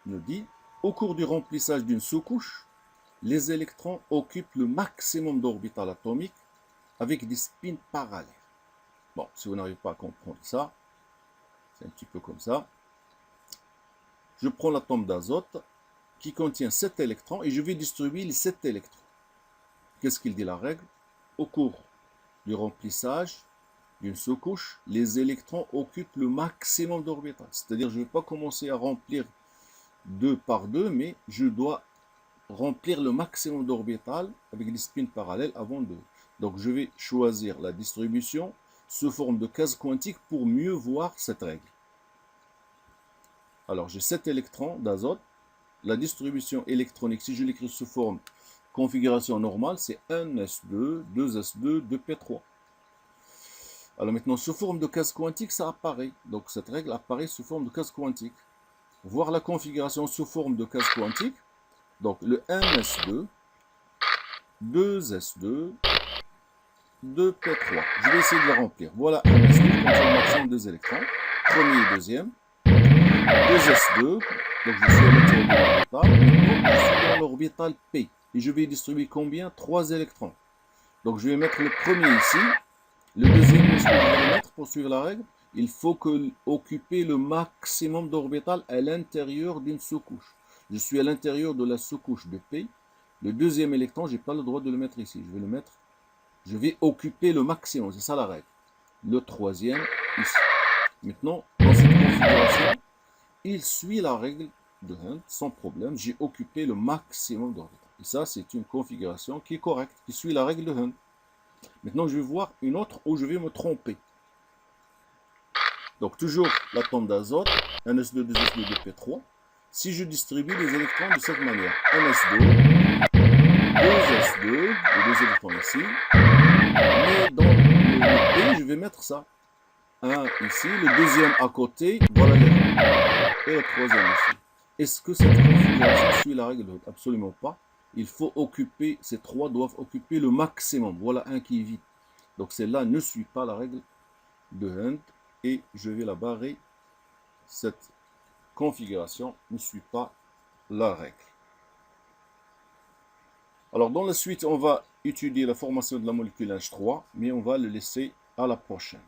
nous dit? Au cours du remplissage d'une sous-couche, les électrons occupent le maximum d'orbitales atomiques avec des spins parallèles. Bon, si vous n'arrivez pas à comprendre ça, c'est un petit peu comme ça. Je prends l'atome d'azote qui contient 7 électrons et je vais distribuer les 7 électrons. Qu'est-ce qu'il dit la règle? Au cours du remplissage d'une sous-couche, les électrons occupent le maximum d'orbitales. C'est-à-dire, je ne vais pas commencer à remplir 2 par 2, mais je dois remplir le maximum d'orbitales avec des spins parallèles avant de... Donc, je vais choisir la distribution sous forme de case quantique pour mieux voir cette règle. Alors, j'ai 7 électrons d'azote. La distribution électronique, si je l'écris sous forme configuration normale, c'est 1s2, 2s2, 2p3. Alors maintenant, sous forme de case quantique, ça apparaît. Donc cette règle apparaît sous forme de case quantique. Voir la configuration sous forme de case quantique. Donc le 1s2, 2s2, 2p3. Je vais essayer de la remplir. Voilà 1s2 contient le maximum des électrons. Premier et deuxième. 2s2. Donc je suis à l'intérieur de l'orbital. Maintenant, je suis dans l'orbital P. Et je vais distribuer combien? 3 électrons. Donc je vais mettre le premier ici. Le deuxième, est-ce que je vais le mettre pour suivre la règle? Il faut occuper le maximum d'orbital à l'intérieur d'une sous-couche. Je suis à l'intérieur de la sous-couche de P. Le deuxième électron, je n'ai pas le droit de le mettre ici. Je vais le mettre. Je vais occuper le maximum. C'est ça la règle. Le troisième, ici. Maintenant, dans cette configuration, il suit la règle de Hund sans problème. J'ai occupé le maximum d'orbital. Et ça, c'est une configuration qui est correcte, qui suit la règle de Hund. Maintenant, je vais voir une autre où je vais me tromper. Donc, toujours l'atome d'azote, 1s2, 2s2, 2p3. Si je distribue les électrons de cette manière, 1s2, 2s2, les deux électrons ici, mais dans le P, je vais mettre ça. Un ici, le deuxième à côté, voilà les règles. Et le troisième ici. Est-ce que cette configuration suit la règle? Absolument pas. Il faut occuper, ces trois doivent occuper le maximum. Voilà un qui est vide. Donc celle-là ne suit pas la règle de Hund et je vais la barrer. Cette configuration ne suit pas la règle. Alors dans la suite, on va étudier la formation de la molécule H3, mais on va le laisser à la prochaine.